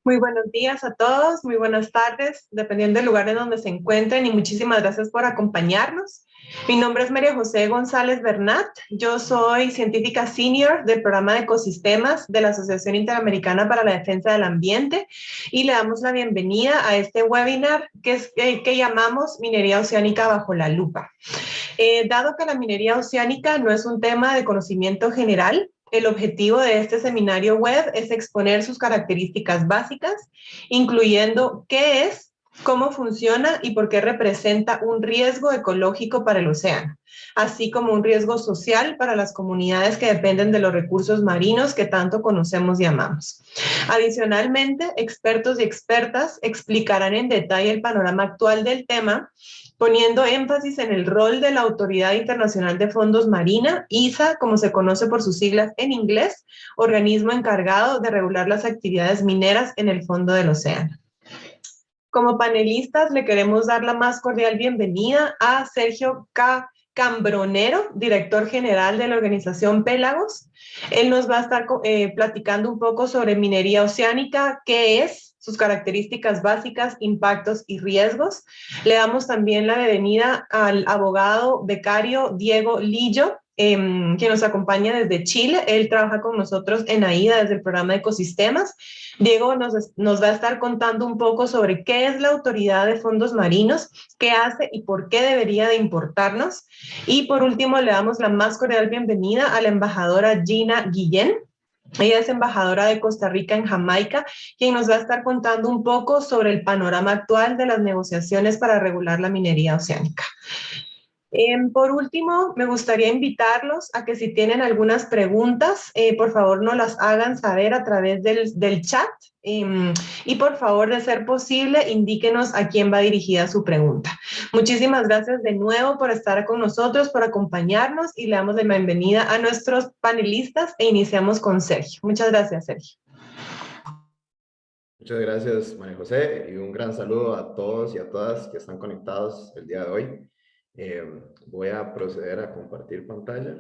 Muy buenos días a todos, muy buenas tardes, dependiendo del lugar en donde se encuentren, y muchísimas gracias por acompañarnos. Mi nombre es María José González Bernat, yo soy científica senior del programa de ecosistemas de la Asociación Interamericana para la Defensa del Ambiente, y le damos la bienvenida a este webinar que llamamos Minería Oceánica bajo la lupa. Dado que la minería oceánica no es un tema de conocimiento general, el objetivo de este seminario web es exponer sus características básicas, incluyendo qué es, cómo funciona y por qué representa un riesgo ecológico para el océano, así como un riesgo social para las comunidades que dependen de los recursos marinos que tanto conocemos y amamos. Adicionalmente, expertos y expertas explicarán en detalle el panorama actual del tema, poniendo énfasis en el rol de la Autoridad Internacional de Fondos Marina, ISA, como se conoce por sus siglas en inglés, organismo encargado de regular las actividades mineras en el fondo del océano. Como panelistas, le queremos dar la más cordial bienvenida a Sergio Cambronero, director general de la organización Pélagos. Él nos va a estar platicando un poco sobre minería oceánica, qué es, sus características básicas, impactos y riesgos. Le damos también la bienvenida al abogado becario Diego Lillo, que nos acompaña desde Chile. Él trabaja con nosotros en AIDA desde el programa de ecosistemas. Diego nos va a estar contando un poco sobre qué es la Autoridad de Fondos Marinos, qué hace y por qué debería de importarnos. Y por último, le damos la más cordial bienvenida a la embajadora Gina Guillén. Ella es embajadora de Costa Rica en Jamaica, quien nos va a estar contando un poco sobre el panorama actual de las negociaciones para regular la minería oceánica. Por último, me gustaría invitarlos a que si tienen algunas preguntas, por favor nos las hagan saber a través del chat, y por favor, de ser posible, indíquenos a quién va dirigida su pregunta. Muchísimas gracias de nuevo por estar con nosotros, por acompañarnos, y le damos la bienvenida a nuestros panelistas e iniciamos con Sergio. Muchas gracias, Sergio. Muchas gracias, María José, y un gran saludo a todos y a todas que están conectados el día de hoy. Voy a proceder a compartir pantalla.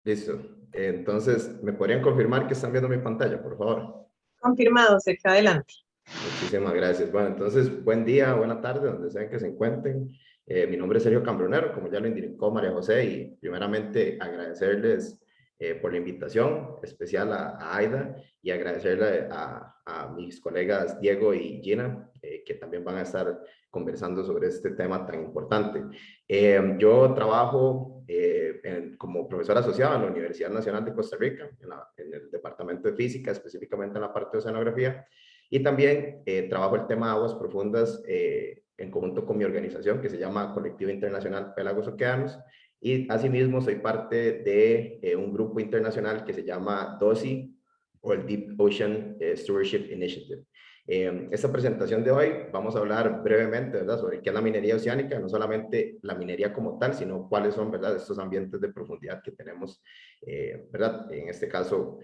Listo. Entonces, ¿me podrían confirmar que están viendo mi pantalla, por favor? Confirmado, Sergio, adelante. Muchísimas gracias. Bueno, entonces, buen día, buena tarde, donde sean que se encuentren. Mi nombre es Sergio Cambronero, como ya lo indicó María José, y primeramente agradecerles por la invitación especial a AIDA, y agradecerle a mis colegas Diego y Gina, que también van a estar conversando sobre este tema tan importante. Yo trabajo como profesor asociado en la Universidad Nacional de Costa Rica, en el Departamento de Física, específicamente en la parte de oceanografía, y también trabajo el tema de aguas profundas en conjunto con mi organización que se llama Colectivo Internacional Pélagos Oceanos, y asimismo soy parte de un grupo internacional que se llama DOSI, o el Deep Ocean Stewardship Initiative. Esta presentación de hoy vamos a hablar brevemente, ¿verdad?, sobre qué es la minería oceánica, no solamente la minería como tal, sino cuáles son, ¿verdad?, estos ambientes de profundidad que tenemos, ¿verdad?, en este caso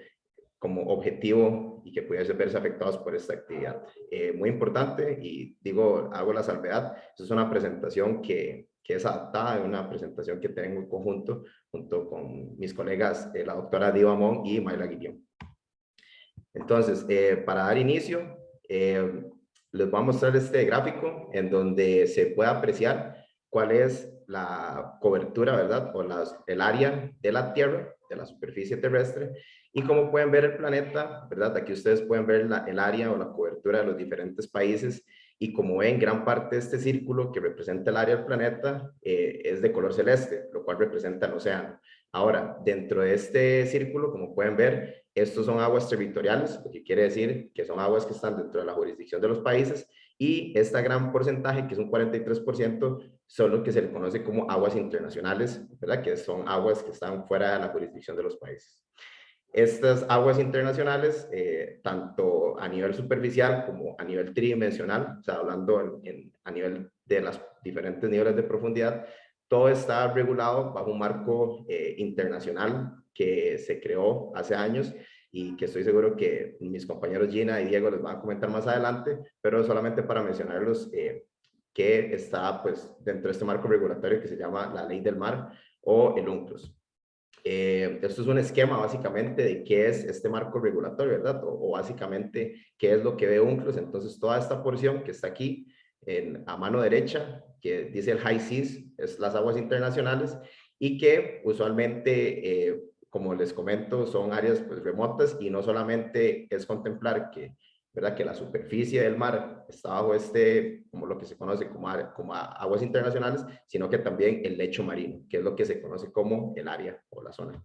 como objetivo y que pudiesen verse afectados por esta actividad. Muy importante, y digo, hago la salvedad, esto es una presentación que es adaptada a una presentación que tengo en conjunto junto con mis colegas, la doctora Diva Mon y Mayla Guillén. Entonces, para dar inicio, les voy a mostrar este gráfico en donde se puede apreciar cuál es la cobertura, ¿verdad?, o el área de la Tierra, de la superficie terrestre, y como pueden ver el planeta, ¿verdad? Aquí ustedes pueden ver el área o la cobertura de los diferentes países, y como ven, gran parte de este círculo que representa el área del planeta es de color celeste, lo cual representa el océano. Ahora, dentro de este círculo, como pueden ver, estos son aguas territoriales, lo que quiere decir que son aguas que están dentro de la jurisdicción de los países, y este gran porcentaje, que es un 43%, son lo que se le conoce como aguas internacionales, ¿verdad?, que son aguas que están fuera de la jurisdicción de los países. Estas aguas internacionales, tanto a nivel superficial como a nivel tridimensional, o sea, hablando a nivel de los diferentes niveles de profundidad, todo está regulado bajo un marco internacional que se creó hace años y que estoy seguro que mis compañeros Gina y Diego les van a comentar más adelante, pero solamente para mencionarlos que está pues dentro de este marco regulatorio que se llama la Ley del Mar o el UNCLOS. Esto es un esquema básicamente de qué es este marco regulatorio, ¿verdad? O básicamente qué es lo que ve UNCLOS. Entonces, toda esta porción que está aquí a mano derecha, que dice el High Seas, es las aguas internacionales y que usualmente, como les comento, son áreas pues, remotas y no solamente es contemplar que, ¿verdad? Que la superficie del mar está bajo como lo que se conoce como aguas internacionales, sino que también el lecho marino, que es lo que se conoce como el área o la zona.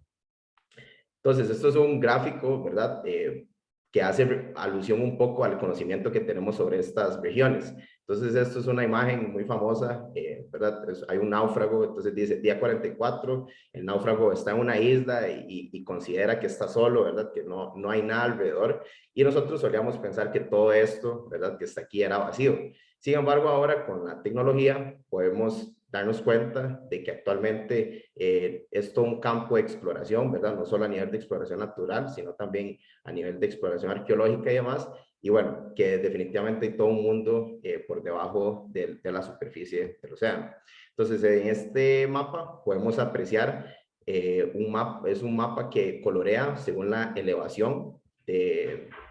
Entonces, esto es un gráfico, ¿verdad? Que hace alusión un poco al conocimiento que tenemos sobre estas regiones. Entonces, esto es una imagen muy famosa, ¿verdad? Hay un náufrago, entonces dice día 44, el náufrago está en una isla y considera que está solo, ¿verdad? Que no hay nada alrededor. Y nosotros solíamos pensar que todo esto, ¿verdad? Que está aquí era vacío. Sin embargo, ahora con la tecnología podemos darnos cuenta de que actualmente es todo un campo de exploración, ¿verdad? No solo a nivel de exploración natural, sino también a nivel de exploración arqueológica y demás. Y bueno, que definitivamente hay todo un mundo por debajo de la superficie del océano. Entonces, en este mapa podemos apreciar es un mapa que colorea según la elevación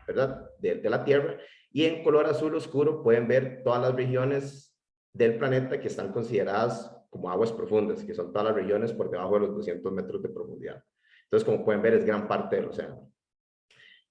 ¿verdad? De la Tierra. Y en color azul oscuro pueden ver todas las regiones del planeta que están consideradas como aguas profundas, que son todas las regiones por debajo de los 200 metros de profundidad. Entonces, como pueden ver, es gran parte del océano.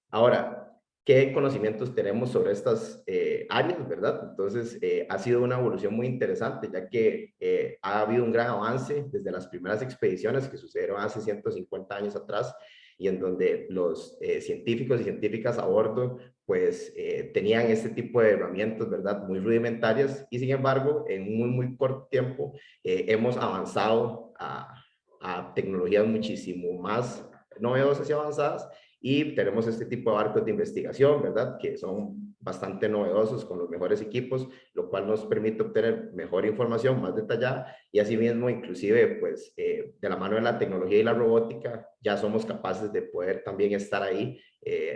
Ahora, ¿qué conocimientos tenemos sobre estas áreas, verdad? Entonces, ha sido una evolución muy interesante, ya que ha habido un gran avance desde las primeras expediciones que sucedieron hace 150 años atrás, y en donde los científicos y científicas a bordo pues tenían este tipo de herramientas, ¿verdad? Muy rudimentarias, y sin embargo, en muy corto tiempo hemos avanzado a tecnologías muchísimo más novedosas y avanzadas, y tenemos este tipo de barcos de investigación, ¿verdad? Que son bastante novedosos con los mejores equipos, lo cual nos permite obtener mejor información, más detallada, y asimismo, inclusive, pues, de la mano de la tecnología y la robótica, ya somos capaces de poder también estar ahí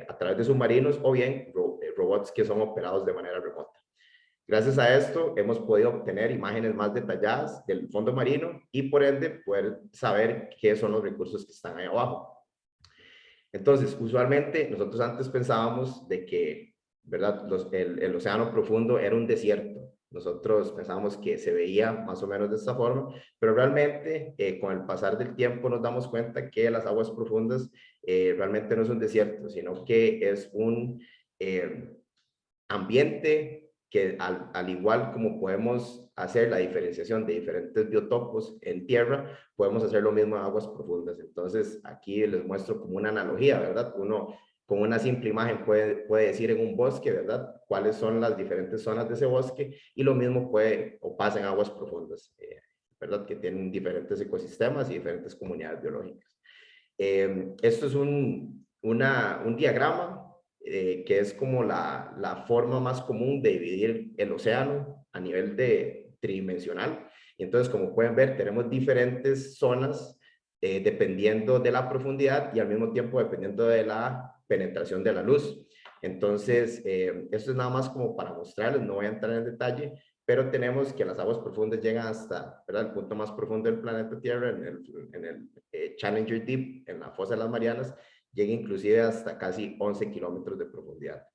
a través de submarinos o bien robots que son operados de manera remota. Gracias a esto hemos podido obtener imágenes más detalladas del fondo marino y por ende poder saber qué son los recursos que están ahí abajo. Entonces, usualmente nosotros antes pensábamos de que, ¿verdad? El océano profundo era un desierto. Nosotros pensábamos que se veía más o menos de esta forma, pero realmente con el pasar del tiempo nos damos cuenta que las aguas profundas realmente no es un desierto, sino que es un ambiente que al igual como podemos hacer la diferenciación de diferentes biotopos en tierra, podemos hacer lo mismo en aguas profundas. Entonces, aquí les muestro como una analogía, ¿verdad? Uno con una simple imagen puede decir en un bosque, ¿verdad? Cuáles son las diferentes zonas de ese bosque, y lo mismo puede o pasa en aguas profundas, ¿verdad? Que tienen diferentes ecosistemas y diferentes comunidades biológicas. Esto es un diagrama que es como la forma más común de dividir el océano a nivel tridimensional. Y entonces, como pueden ver, tenemos diferentes zonas dependiendo de la profundidad y al mismo tiempo dependiendo de la penetración de la luz. Entonces, esto es nada más como para mostrarles, no voy a entrar en detalle, pero tenemos que las aguas profundas llegan hasta, ¿verdad?, el punto más profundo del planeta Tierra, en el Challenger Deep, en la fosa de las Marianas, llega inclusive hasta casi 11 kilómetros de profundidad.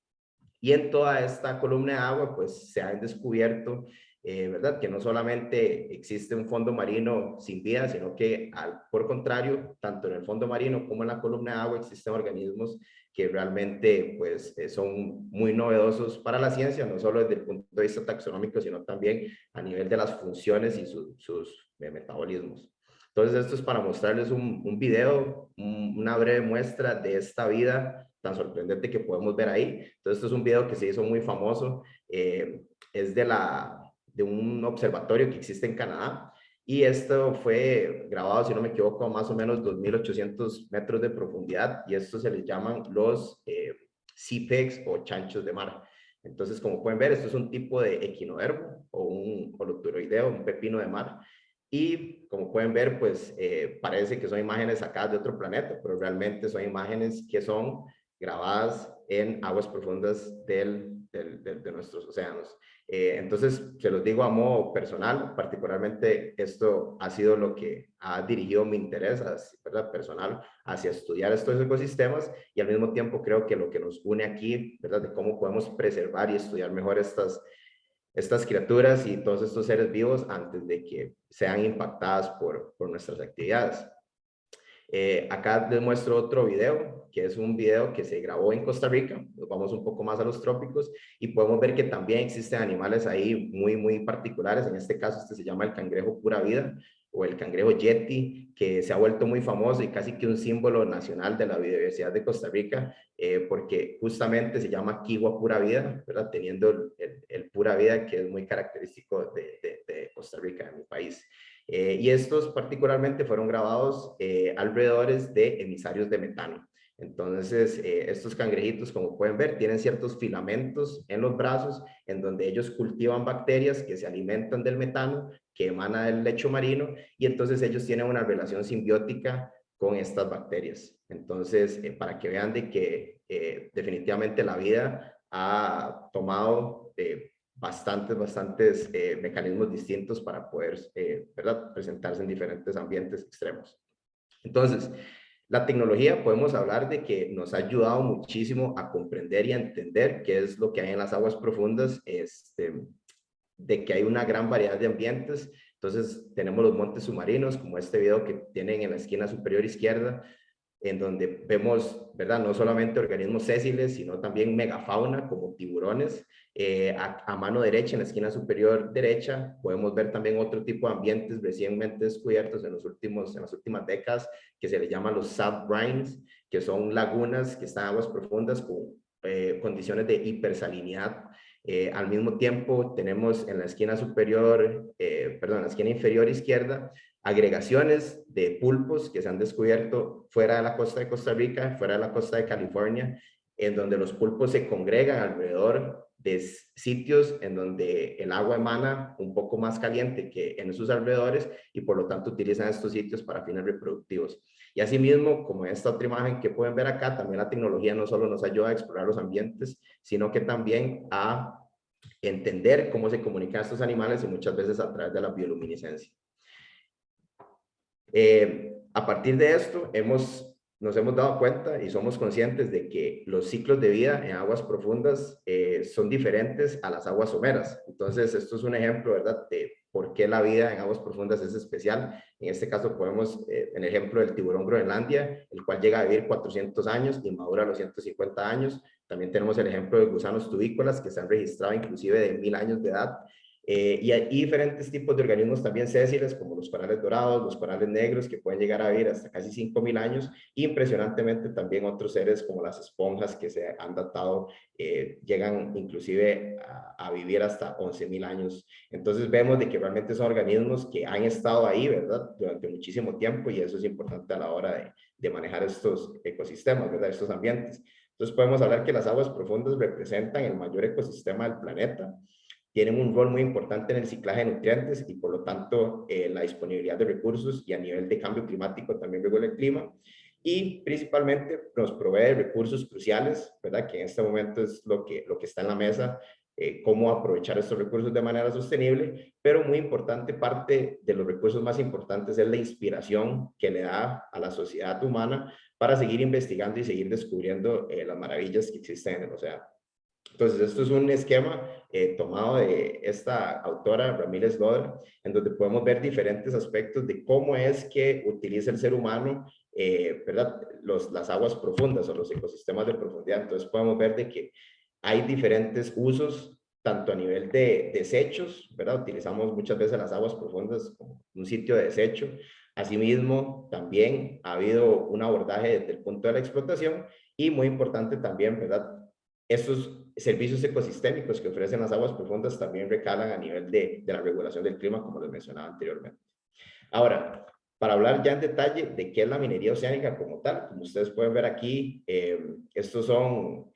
Y en toda esta columna de agua, pues se han descubierto, ¿verdad?, que no solamente existe un fondo marino sin vida, sino que por contrario, tanto en el fondo marino como en la columna de agua existen organismos que realmente pues son muy novedosos para la ciencia, no solo desde el punto de vista taxonómico, sino también a nivel de las funciones y sus metabolismos. Entonces, esto es para mostrarles un video, una breve muestra de esta vida tan sorprendente que podemos ver ahí. Entonces, esto es un video que se hizo muy famoso, es de un observatorio que existe en Canadá, Y esto fue grabado, si no me equivoco, a más o menos 2.800 metros de profundidad, y esto se les llaman los sea pigs o chanchos de mar. Entonces, como pueden ver, esto es un tipo de equinodermo o un holoturoideo, un pepino de mar. Y como pueden ver, pues parece que son imágenes sacadas de otro planeta, pero realmente son imágenes que son grabadas en aguas profundas de nuestros océanos. Entonces, se los digo a modo personal, particularmente esto ha sido lo que ha dirigido mi interés, ¿verdad? Personal, hacia estudiar estos ecosistemas, y al mismo tiempo creo que lo que nos une aquí, ¿verdad? De cómo podemos preservar y estudiar mejor estas criaturas y todos estos seres vivos antes de que sean impactadas por nuestras actividades. Acá les muestro otro video, que es un video que se grabó en Costa Rica. Nos vamos un poco más a los trópicos y podemos ver que también existen animales ahí muy particulares. En este caso, este se llama el cangrejo pura vida o el cangrejo yeti, que se ha vuelto muy famoso y casi que un símbolo nacional de la biodiversidad de Costa Rica, porque justamente se llama kiwa pura vida, ¿verdad? Teniendo el pura vida, que es muy característico de Costa Rica, de mi país. Y estos particularmente fueron grabados alrededor de emisarios de metano. Entonces, estos cangrejitos, como pueden ver, tienen ciertos filamentos en los brazos en donde ellos cultivan bacterias que se alimentan del metano que emana del lecho marino, y entonces ellos tienen una relación simbiótica con estas bacterias. Entonces, para que vean de que definitivamente la vida ha tomado bastantes mecanismos distintos para poder, ¿verdad?, presentarse en diferentes ambientes extremos. Entonces, la tecnología, podemos hablar de que nos ha ayudado muchísimo a comprender y a entender qué es lo que hay en las aguas profundas, de que hay una gran variedad de ambientes. Entonces, tenemos los montes submarinos, como este video que tienen en la esquina superior izquierda, en donde vemos, ¿verdad?, no solamente organismos sésiles, sino también megafauna como tiburones. A mano derecha, en la esquina superior derecha, podemos ver también otro tipo de ambientes recientemente descubiertos en las últimas décadas, que se les llama los subbrines, que son lagunas que están en aguas profundas con condiciones de hipersalinidad. Al mismo tiempo, tenemos en la esquina en la esquina inferior izquierda, agregaciones de pulpos que se han descubierto fuera de la costa de Costa Rica, fuera de la costa de California, en donde los pulpos se congregan alrededor de sitios en donde el agua emana un poco más caliente que en sus alrededores, y por lo tanto utilizan estos sitios para fines reproductivos. Y asimismo, como esta otra imagen que pueden ver acá, también la tecnología no solo nos ayuda a explorar los ambientes, sino que también a entender cómo se comunican estos animales, y muchas veces a través de la bioluminiscencia. A partir de esto, nos hemos dado cuenta y somos conscientes de que los ciclos de vida en aguas profundas son diferentes a las aguas someras. Entonces, esto es un ejemplo, ¿verdad?, de por qué la vida en aguas profundas es especial. En este caso, podemos, en el ejemplo del tiburón Groenlandia, el cual llega a vivir 400 años y madura a los 150 años. También tenemos el ejemplo de gusanos tubícolas, que se han registrado inclusive de 1000 años de edad. Y hay diferentes tipos de organismos también sésiles, como los corales dorados, los corales negros, que pueden llegar a vivir hasta casi 5000 años. Y impresionantemente también otros seres como las esponjas, que se han datado, llegan inclusive a vivir hasta 11000 años. Entonces vemos de que realmente son organismos que han estado ahí, ¿verdad?, durante muchísimo tiempo, y eso es importante a la hora de manejar estos ecosistemas, ¿verdad?, estos ambientes. Entonces podemos hablar que las aguas profundas representan el mayor ecosistema del planeta. Tienen un rol muy importante en el ciclaje de nutrientes y por lo tanto la disponibilidad de recursos, y a nivel de cambio climático también regula el clima, y principalmente nos provee recursos cruciales, ¿verdad?, que en este momento es lo que está en la mesa, cómo aprovechar estos recursos de manera sostenible, pero muy importante, parte de los recursos más importantes es la inspiración que le da a la sociedad humana para seguir investigando y seguir descubriendo las maravillas que existen en el océano. Entonces, esto es un esquema tomado de esta autora, Ramírez Loder, en donde podemos ver diferentes aspectos de cómo es que utiliza el ser humano, ¿verdad?, las aguas profundas o los ecosistemas de profundidad. Entonces, podemos ver de que hay diferentes usos, tanto a nivel de desechos, ¿verdad? Utilizamos muchas veces las aguas profundas como un sitio de desecho. Asimismo, también ha habido un abordaje desde el punto de la explotación, y muy importante también, ¿verdad?, estos servicios ecosistémicos que ofrecen las aguas profundas también recalan a nivel de la regulación del clima, como les mencionaba anteriormente. Ahora, para hablar ya en detalle de qué es la minería oceánica como tal, como ustedes pueden ver aquí, estos son,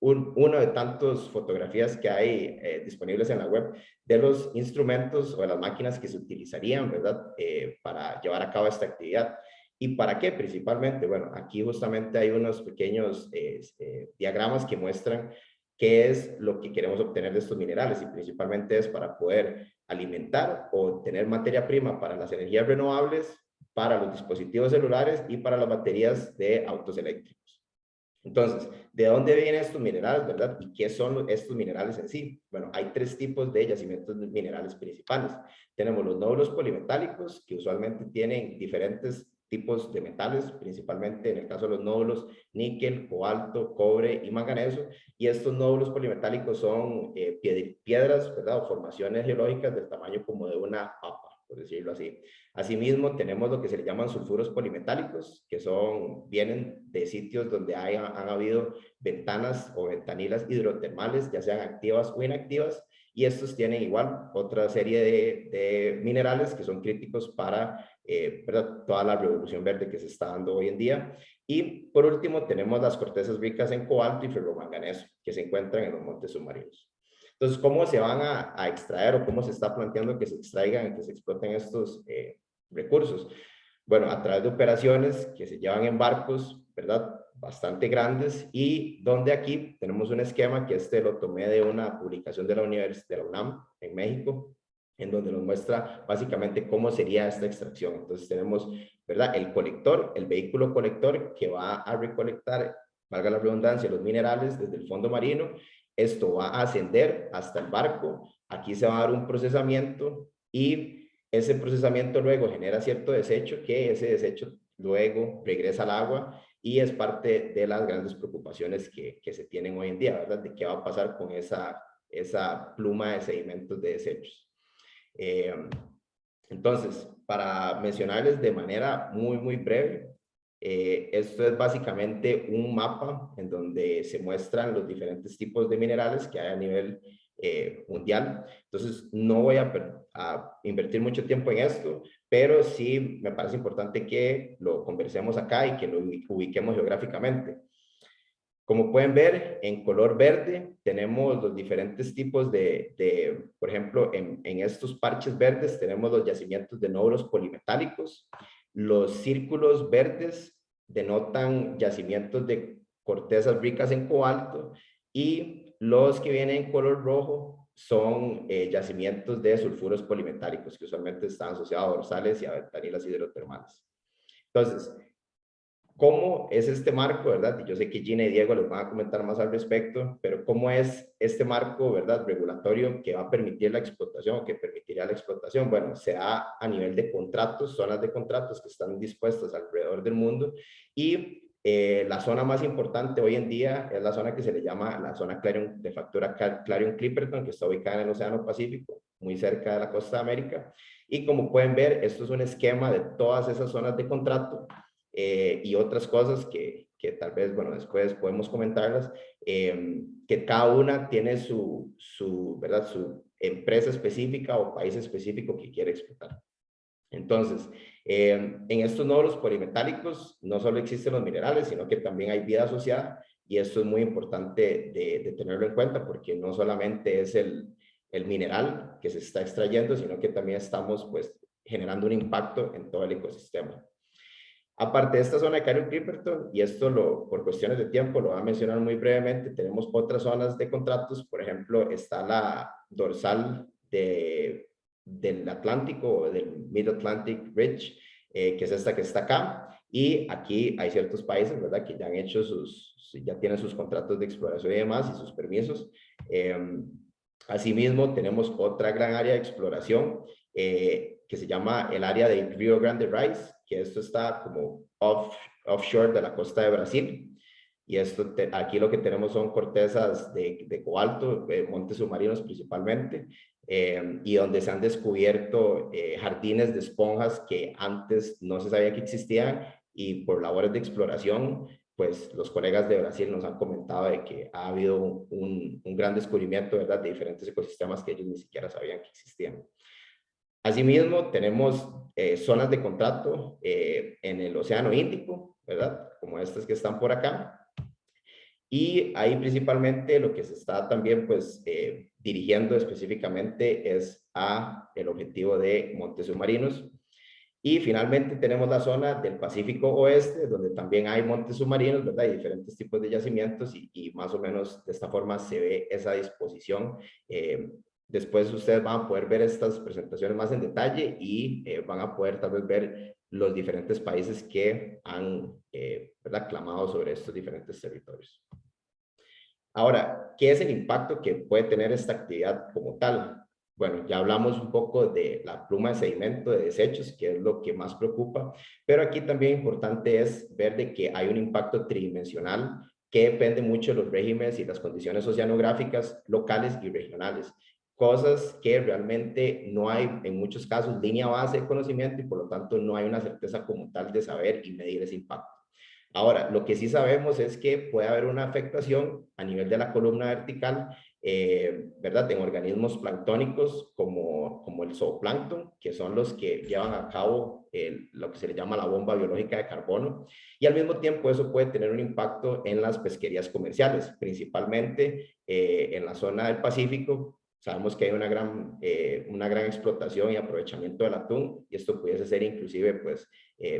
una de tantas fotografías que hay disponibles en la web de los instrumentos o de las máquinas que se utilizarían, ¿verdad? Para llevar a cabo esta actividad. ¿Y para qué principalmente? Bueno, aquí justamente hay unos pequeños diagramas que muestran qué es lo que queremos obtener de estos minerales y principalmente es para poder alimentar o tener materia prima para las energías renovables, para los dispositivos celulares y para las baterías de autos eléctricos. Entonces, ¿de dónde vienen estos minerales, verdad? ¿Y qué son estos minerales en sí? Bueno, hay tres tipos de yacimientos minerales principales. Tenemos los nódulos polimetálicos, que usualmente tienen diferentes tipos de metales, principalmente en el caso de los nódulos, níquel, cobalto, cobre y manganeso. Y estos nódulos polimetálicos son piedras, ¿verdad? O formaciones geológicas del tamaño como de una papa, por decirlo así. Asimismo, tenemos lo que se le llaman sulfuros polimetálicos, que vienen de sitios donde han habido ventanas o ventanilas hidrotermales, ya sean activas o inactivas, y estos tienen igual otra serie de minerales que son críticos para toda la revolución verde que se está dando hoy en día. Y por último, tenemos las cortezas ricas en cobalto y ferromanganeso, que se encuentran en los montes submarinos. Entonces, ¿cómo se van a extraer o cómo se está planteando que se extraigan, que se exploten estos recursos? Bueno, a través de operaciones que se llevan en barcos, ¿verdad? Bastante grandes y donde aquí tenemos un esquema que lo tomé de una publicación de la Universidad de la UNAM en México, en donde nos muestra básicamente cómo sería esta extracción. Entonces tenemos, ¿verdad? El colector, el vehículo colector que va a recolectar, valga la redundancia, los minerales desde el fondo marino. Esto va a ascender hasta el barco. Aquí se va a dar un procesamiento y ese procesamiento luego genera cierto desecho, que ese desecho luego regresa al agua y es parte de las grandes preocupaciones que se tienen hoy en día, ¿verdad? De qué va a pasar con esa pluma de sedimentos de desechos. Entonces, para mencionarles de manera muy breve, esto es básicamente un mapa en donde se muestran los diferentes tipos de minerales que hay a nivel mundial. Entonces, no voy a invertir mucho tiempo en esto, pero sí me parece importante que lo conversemos acá y que lo ubiquemos geográficamente. Como pueden ver, en color verde tenemos los diferentes tipos por ejemplo, en estos parches verdes tenemos los yacimientos de nódulos polimetálicos. Los círculos verdes denotan yacimientos de cortezas ricas en cobalto y los que vienen en color rojo son yacimientos de sulfuros polimetálicos que usualmente están asociados a dorsales y a ventanilas hidrotermales. Entonces, ¿cómo es este marco, verdad? Y yo sé que Gina y Diego les van a comentar más al respecto, pero ¿cómo es este marco, verdad, regulatorio que va a permitir la explotación o que permitiría la explotación? Bueno, se da a nivel de contratos, zonas de contratos que están dispuestas alrededor del mundo y la zona más importante hoy en día es la zona que se le llama la zona Clarion, de factura Clarion-Clipperton, que está ubicada en el Océano Pacífico, muy cerca de la costa de América. Y como pueden ver, esto es un esquema de todas esas zonas de contrato y otras cosas que tal vez, bueno, después podemos comentarlas, que cada una tiene ¿verdad? Su empresa específica o país específico que quiere explotar. Entonces, en estos nódulos polimetálicos no solo existen los minerales, sino que también hay vida asociada y esto es muy importante de tenerlo en cuenta porque no solamente es el mineral que se está extrayendo, sino que también estamos pues generando un impacto en todo el ecosistema. Aparte de esta zona de Clarion-Clipperton, y esto por cuestiones de tiempo lo voy a mencionar muy brevemente, tenemos otras zonas de contratos, por ejemplo, está la dorsal del Atlántico, del Mid-Atlantic Ridge, que es esta que está acá, y aquí hay ciertos países, ¿verdad?, que ya han hecho ya tienen sus contratos de exploración y demás, y sus permisos. Asimismo, tenemos otra gran área de exploración, que se llama el área de Rio Grande Rice, que esto está como offshore de la costa de Brasil. Y aquí lo que tenemos son cortezas de cobalto, montes submarinos principalmente, y donde se han descubierto jardines de esponjas que antes no se sabía que existían y por labores de exploración, pues los colegas de Brasil nos han comentado de que ha habido un gran descubrimiento, ¿verdad?, de diferentes ecosistemas que ellos ni siquiera sabían que existían. Asimismo, tenemos zonas de contrato en el Océano Índico, ¿verdad? Como estas que están por acá. Y ahí principalmente lo que se está también pues dirigiendo específicamente es a el objetivo de montes submarinos. Y finalmente tenemos la zona del Pacífico Oeste, donde también hay montes submarinos, ¿verdad? Y diferentes tipos de yacimientos y más o menos de esta forma se ve esa disposición. Después ustedes van a poder ver estas presentaciones más en detalle y van a poder tal vez ver los diferentes países que han, ¿verdad?, clamado sobre estos diferentes territorios. Ahora, ¿qué es el impacto que puede tener esta actividad como tal? Bueno, ya hablamos un poco de la pluma de sedimento de desechos, que es lo que más preocupa, pero aquí también importante es ver de que hay un impacto tridimensional que depende mucho de los regímenes y las condiciones oceanográficas locales y regionales. Cosas que realmente no hay, en muchos casos, línea base de conocimiento y por lo tanto no hay una certeza como tal de saber y medir ese impacto. Ahora, lo que sí sabemos es que puede haber una afectación a nivel de la columna vertical, ¿verdad? En organismos planctónicos como el zooplancton, que son los que llevan a cabo lo que se le llama la bomba biológica de carbono. Y al mismo tiempo eso puede tener un impacto en las pesquerías comerciales, principalmente en la zona del Pacífico. Sabemos que hay una gran explotación y aprovechamiento del atún y esto pudiese ser inclusive, pues,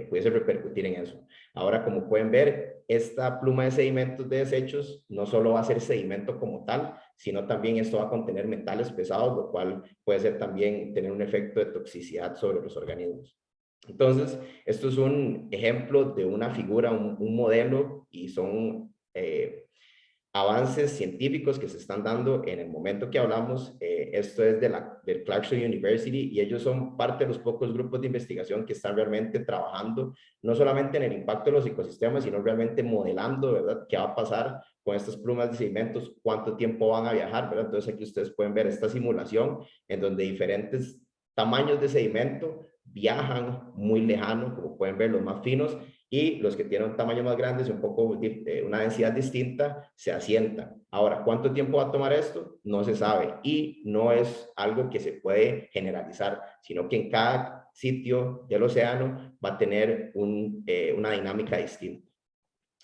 pudiese repercutir en eso. Ahora, como pueden ver, esta pluma de sedimentos de desechos no solo va a ser sedimento como tal, sino también esto va a contener metales pesados, lo cual puede ser también tener un efecto de toxicidad sobre los organismos. Entonces, esto es un ejemplo de una figura, un modelo, y son avances científicos que se están dando en el momento que hablamos. Esto es del Clarkson University y ellos son parte de los pocos grupos de investigación que están realmente trabajando no solamente en el impacto de los ecosistemas, sino realmente modelando, ¿verdad?, qué va a pasar con estas plumas de sedimentos, cuánto tiempo van a viajar, ¿verdad? Entonces aquí ustedes pueden ver esta simulación en donde diferentes tamaños de sedimento viajan muy lejano, como pueden ver los más finos, y los que tienen un tamaño más grande y un poco una densidad distinta se asientan. Ahora, ¿cuánto tiempo va a tomar esto? No se sabe y no es algo que se puede generalizar, sino que en cada sitio del océano va a tener una dinámica distinta.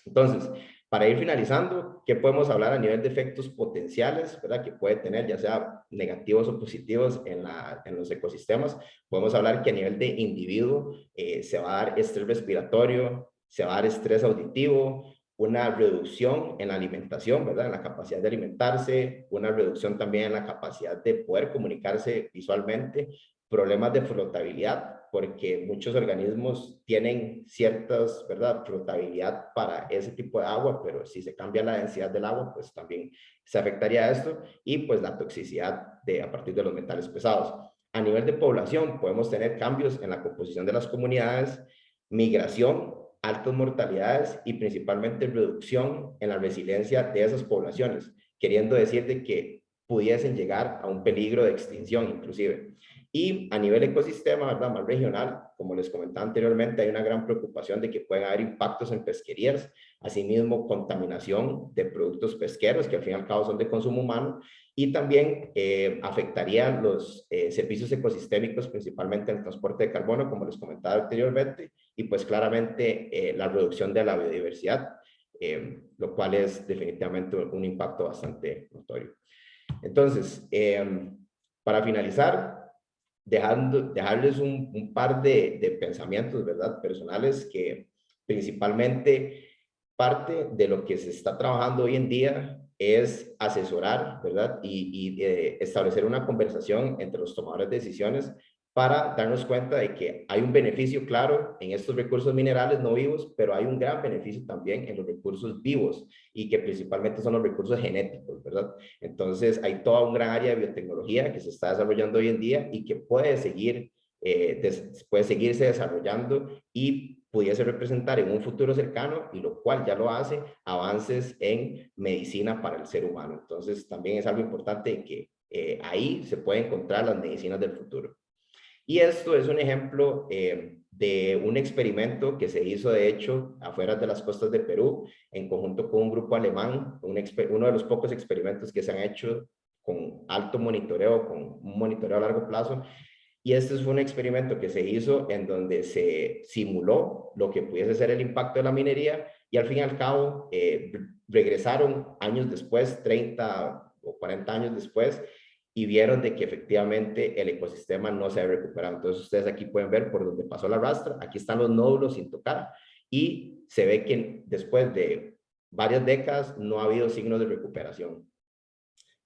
Entonces, para ir finalizando, ¿qué podemos hablar a nivel de efectos potenciales, ¿verdad?, que puede tener, ya sea negativos o positivos en los ecosistemas? Podemos hablar que a nivel de individuo se va a dar estrés respiratorio, se va a dar estrés auditivo, una reducción en la alimentación, ¿verdad?, en la capacidad de alimentarse, una reducción también en la capacidad de poder comunicarse visualmente, problemas de flotabilidad, porque muchos organismos tienen ciertas, ¿verdad?, flotabilidad para ese tipo de agua, pero si se cambia la densidad del agua, pues también se afectaría esto, y pues la toxicidad a partir de los metales pesados. A nivel de población, podemos tener cambios en la composición de las comunidades, migración, altas mortalidades y principalmente reducción en la resiliencia de esas poblaciones, queriendo decir de que pudiesen llegar a un peligro de extinción inclusive. Y a nivel ecosistema, ¿verdad?, más regional, como les comentaba anteriormente, hay una gran preocupación de que pueden haber impactos en pesquerías, asimismo contaminación de productos pesqueros que al fin y al cabo son de consumo humano, y también afectarían los servicios ecosistémicos, principalmente el transporte de carbono, como les comentaba anteriormente, y pues claramente la reducción de la biodiversidad, lo cual es definitivamente un impacto bastante notorio. Entonces, para finalizar, dejarles un par de pensamientos, ¿verdad?, personales, que principalmente parte de lo que se está trabajando hoy en día es asesorar, ¿verdad?, y establecer una conversación entre los tomadores de decisiones para darnos cuenta de que hay un beneficio claro en estos recursos minerales no vivos, pero hay un gran beneficio también en los recursos vivos y que principalmente son los recursos genéticos, ¿verdad? Entonces hay toda un gran área de biotecnología que se está desarrollando hoy en día y que puede seguirse desarrollando y pudiese representar en un futuro cercano, y lo cual ya lo hace, avances en medicina para el ser humano. Entonces también es algo importante que ahí se pueden encontrar las medicinas del futuro. Y esto es un ejemplo de un experimento que se hizo, de hecho, afuera de las costas de Perú, en conjunto con un grupo alemán, uno de los pocos experimentos que se han hecho con alto monitoreo, con un monitoreo a largo plazo, Y este fue un experimento que se hizo en donde se simuló lo que pudiese ser el impacto de la minería y al fin y al cabo regresaron años después, 30 o 40 años después, y vieron de que efectivamente el ecosistema no se ha recuperado. Entonces ustedes aquí pueden ver por donde pasó la rastra, aquí están los nódulos sin tocar y se ve que después de varias décadas no ha habido signos de recuperación.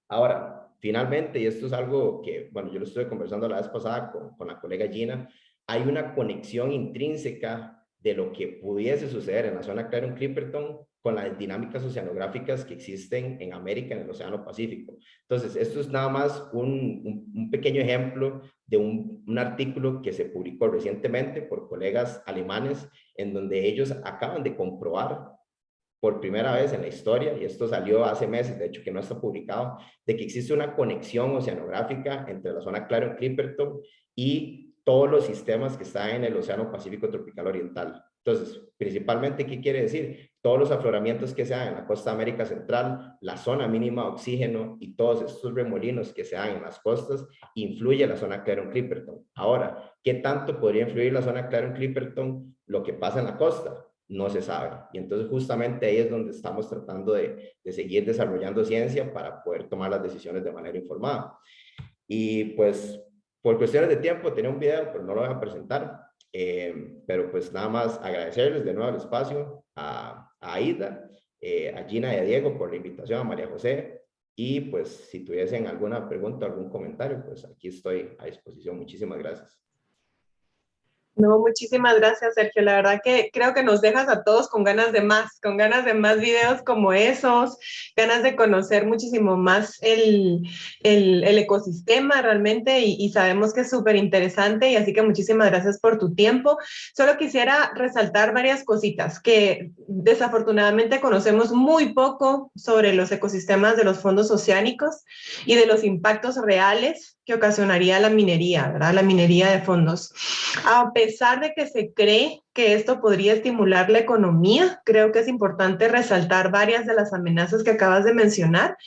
Ahora, finalmente, y esto es algo que, bueno, yo lo estuve conversando la vez pasada con la colega Gina, hay una conexión intrínseca de lo que pudiese suceder en la zona Clarion-Clipperton con las dinámicas oceanográficas que existen en América, en el Océano Pacífico. Entonces, esto es nada más un pequeño ejemplo de un artículo que se publicó recientemente por colegas alemanes, en donde ellos acaban de comprobar por primera vez en la historia, y esto salió hace meses, de hecho que no está publicado, de que existe una conexión oceanográfica entre la zona Clarion-Clipperton y todos los sistemas que están en el Océano Pacífico Tropical Oriental. Entonces, principalmente, ¿qué quiere decir? Todos los afloramientos que se dan en la costa de América Central, la zona mínima de oxígeno y todos estos remolinos que se dan en las costas, influye la zona Clarion-Clipperton. Ahora, ¿qué tanto podría influir la zona Clarion-Clipperton lo que pasa en la costa? No se sabe. Y entonces justamente ahí es donde estamos tratando de seguir desarrollando ciencia para poder tomar las decisiones de manera informada. Y pues por cuestiones de tiempo tenía un video, pero no lo voy a presentar. Pero pues nada más agradecerles de nuevo el espacio a Aida, a Gina y a Diego por la invitación, a María José. Y pues si tuviesen alguna pregunta, algún comentario, pues aquí estoy a disposición. Muchísimas gracias. No, muchísimas gracias, Sergio. La verdad que creo que nos dejas a todos con ganas de más videos como esos, ganas de conocer muchísimo más el ecosistema realmente y sabemos que es súper interesante y así que muchísimas gracias por tu tiempo. Solo quisiera resaltar varias cositas que desafortunadamente conocemos muy poco sobre los ecosistemas de los fondos oceánicos y de los impactos reales que ocasionaría la minería, ¿verdad? La minería de fondos. A pesar de que se cree que esto podría estimular la economía, creo que es importante resaltar varias de las amenazas que acabas de mencionar,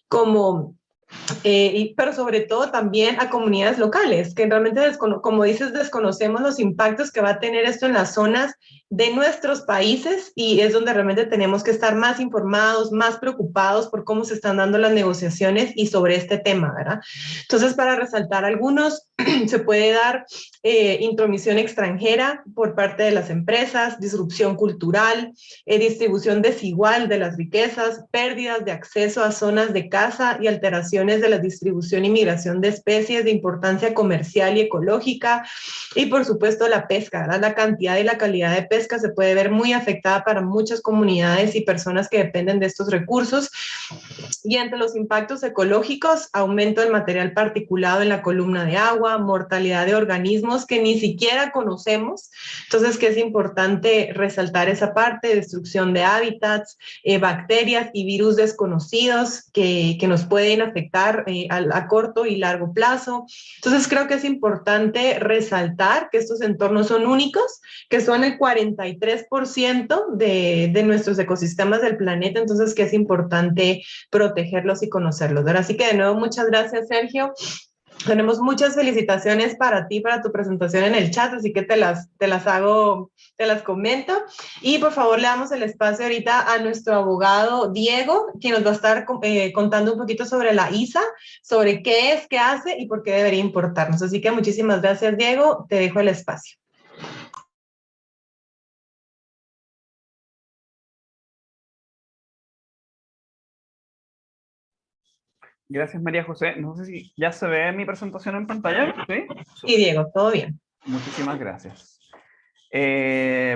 como pero sobre todo también a comunidades locales, que realmente, como dices, desconocemos los impactos que va a tener esto en las zonas de nuestros países y es donde realmente tenemos que estar más informados, más preocupados por cómo se están dando las negociaciones y sobre este tema, ¿verdad? Entonces, para resaltar algunos, se puede dar intromisión extranjera por parte de las empresas, disrupción cultural, distribución desigual de las riquezas, pérdidas de acceso a zonas de caza y alteraciones de la distribución y migración de especies de importancia comercial y ecológica, y por supuesto la pesca, ¿verdad? La cantidad y la calidad de pesca se puede ver muy afectada para muchas comunidades y personas que dependen de estos recursos. Y entre los impactos ecológicos, aumento del material particulado en la columna de agua, mortalidad de organismos que ni siquiera conocemos, entonces que es importante resaltar esa parte, destrucción de hábitats, bacterias y virus desconocidos que nos pueden afectar a corto y largo plazo. Entonces creo que es importante resaltar que estos entornos son únicos, que son el 43% de nuestros ecosistemas del planeta, entonces que es importante protegerlos y conocerlos, ¿verdad? Así que de nuevo, muchas gracias, Sergio. Tenemos muchas felicitaciones para ti, para tu presentación en el chat, así que te las comento. Y por favor, le damos el espacio ahorita a nuestro abogado Diego, quien nos va a estar contando un poquito sobre la ISA, sobre qué es, qué hace y por qué debería importarnos. Así que muchísimas gracias, Diego. Te dejo el espacio. Gracias, María José. No sé si ya se ve mi presentación en pantalla. ¿Sí? Sí, Diego, todo bien. Muchísimas gracias.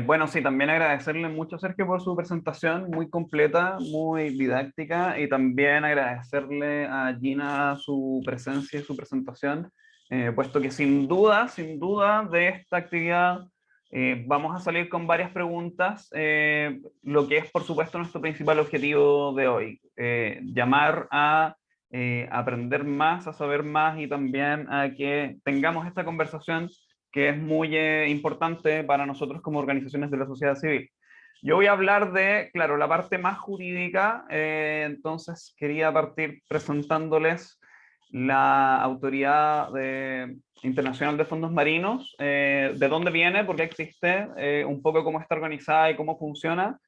Bueno, sí, también agradecerle mucho a Sergio por su presentación, muy completa, muy didáctica, y también agradecerle a Gina su presencia y su presentación, puesto que sin duda de esta actividad vamos a salir con varias preguntas, lo que es por supuesto nuestro principal objetivo de hoy, llamar a aprender más, a saber más y también a que tengamos esta conversación que es muy importante para nosotros como organizaciones de la sociedad civil. Yo voy a hablar de, claro, la parte más jurídica, entonces quería partir presentándoles la Autoridad Internacional de Fondos Marinos, de dónde viene, por qué existe, un poco cómo está organizada y cómo funciona.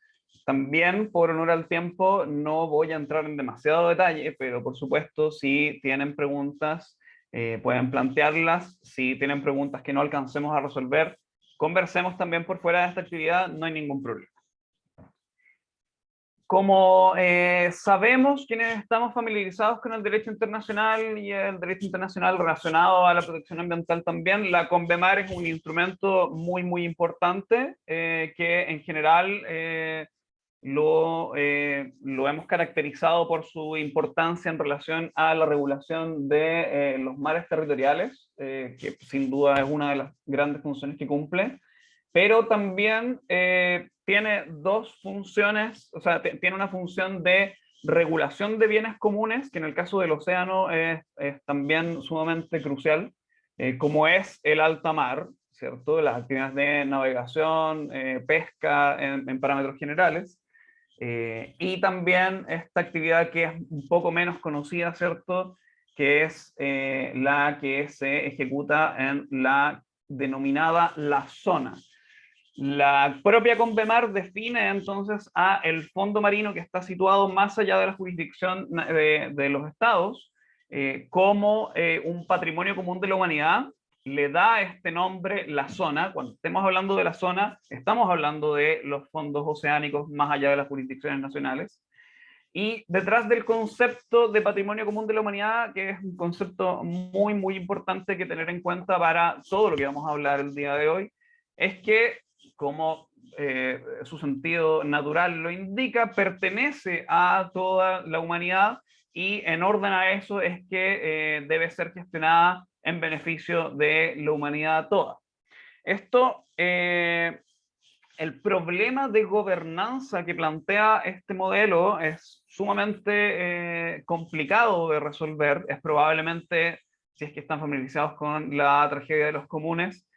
También, por honor al tiempo, no voy a entrar en demasiado detalle, pero por supuesto, si tienen preguntas, pueden plantearlas. Si tienen preguntas que no alcancemos a resolver, conversemos también por fuera de esta actividad, no hay ningún problema. Como sabemos, quienes estamos familiarizados con el derecho internacional y el derecho internacional relacionado a la protección ambiental también, la CONVEMAR es un instrumento muy importante que en general lo hemos caracterizado por su importancia en relación a la regulación de los mares territoriales, que sin duda es una de las grandes funciones que cumple, pero también tiene dos funciones, o sea, tiene una función de regulación de bienes comunes, que en el caso del océano es también sumamente crucial, como es el alta mar, ¿cierto? Las actividades de navegación, pesca en parámetros generales, y también esta actividad que es un poco menos conocida, ¿cierto? Que es la que se ejecuta en la denominada la zona. La propia CONVEMAR define entonces a el fondo marino que está situado más allá de la jurisdicción de los estados como un patrimonio común de la humanidad. Le da este nombre la zona. Cuando estemos hablando de la zona, estamos hablando de los fondos oceánicos más allá de las jurisdicciones nacionales. Y detrás del concepto de patrimonio común de la humanidad, que es un concepto muy importante que tener en cuenta para todo lo que vamos a hablar el día de hoy, es que, como su sentido natural lo indica, pertenece a toda la humanidad y en orden a eso es que debe ser gestionada en beneficio de la humanidad toda. Esto, el problema de gobernanza que plantea este modelo es sumamente complicado de resolver. Es probablemente, si es que están familiarizados con la tragedia de los comunes,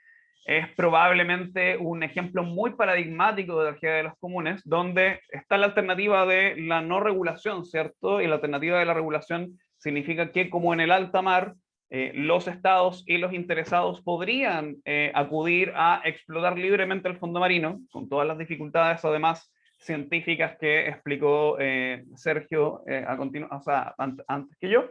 es probablemente un ejemplo muy paradigmático de la tragedia de los comunes, donde está la alternativa de la no regulación, ¿cierto? Y la alternativa de la regulación significa que, como en el alta mar, los estados y los interesados podrían acudir a explotar libremente el fondo marino, con todas las dificultades, además, científicas que explicó Sergio antes que yo.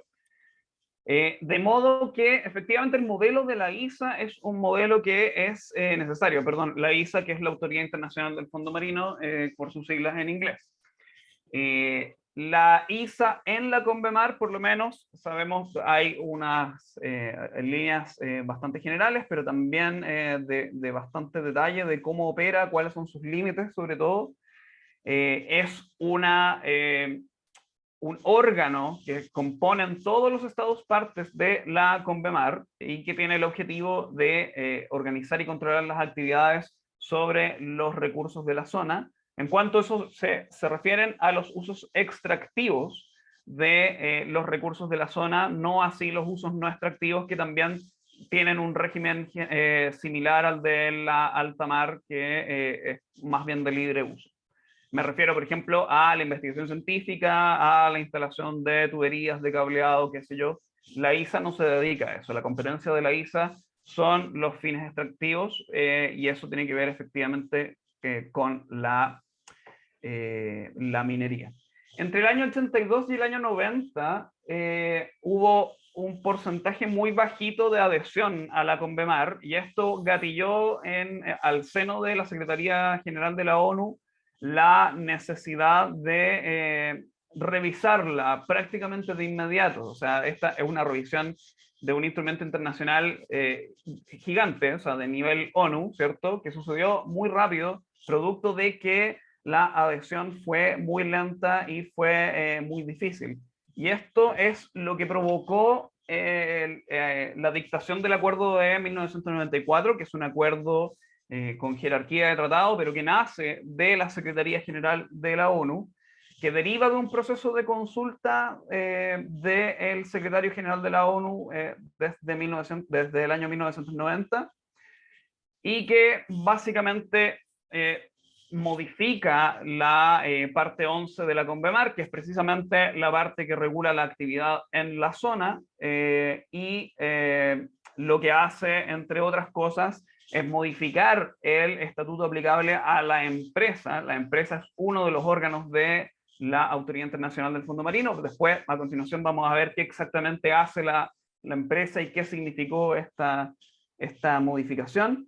De modo que efectivamente el modelo de la ISA es un modelo que es necesario, perdón, la ISA, que es la Autoridad Internacional del Fondo Marino, por sus siglas en inglés. La ISA en la CONVEMAR, por lo menos, sabemos, hay unas líneas bastante generales, pero también de bastante detalle de cómo opera, cuáles son sus límites, sobre todo. Es un órgano que componen todos los estados partes de la CONVEMAR y que tiene el objetivo de organizar y controlar las actividades sobre los recursos de la zona. En cuanto a eso se refieren a los usos extractivos de los recursos de la zona, no así los usos no extractivos, que también tienen un régimen similar al de la alta mar, que es más bien de libre uso. Me refiero, por ejemplo, a la investigación científica, a la instalación de tuberías, de cableado, qué sé yo. La ISA no se dedica a eso. La competencia de la ISA son los fines extractivos y eso tiene que ver efectivamente con la minería. Entre el año 82 y el año 90 hubo un porcentaje muy bajito de adhesión a la CONVEMAR y esto gatilló al seno de la Secretaría General de la ONU la necesidad de revisarla prácticamente de inmediato. O sea, esta es una revisión de un instrumento internacional gigante, o sea, de nivel ONU, ¿cierto? Que sucedió muy rápido, producto de que la adhesión fue muy lenta y fue muy difícil. Y esto es lo que provocó la dictación del acuerdo de 1994, que es un acuerdo con jerarquía de tratado, pero que nace de la Secretaría General de la ONU, que deriva de un proceso de consulta del Secretario General de la ONU desde el año 1990, y que básicamente modifica la parte 11 de la Convemar, que es precisamente la parte que regula la actividad en la zona, y lo que hace, entre otras cosas, es modificar el estatuto aplicable a la empresa. La empresa es uno de los órganos de la Autoridad Internacional del Fondo Marino. Después, a continuación, vamos a ver qué exactamente hace la empresa y qué significó esta modificación.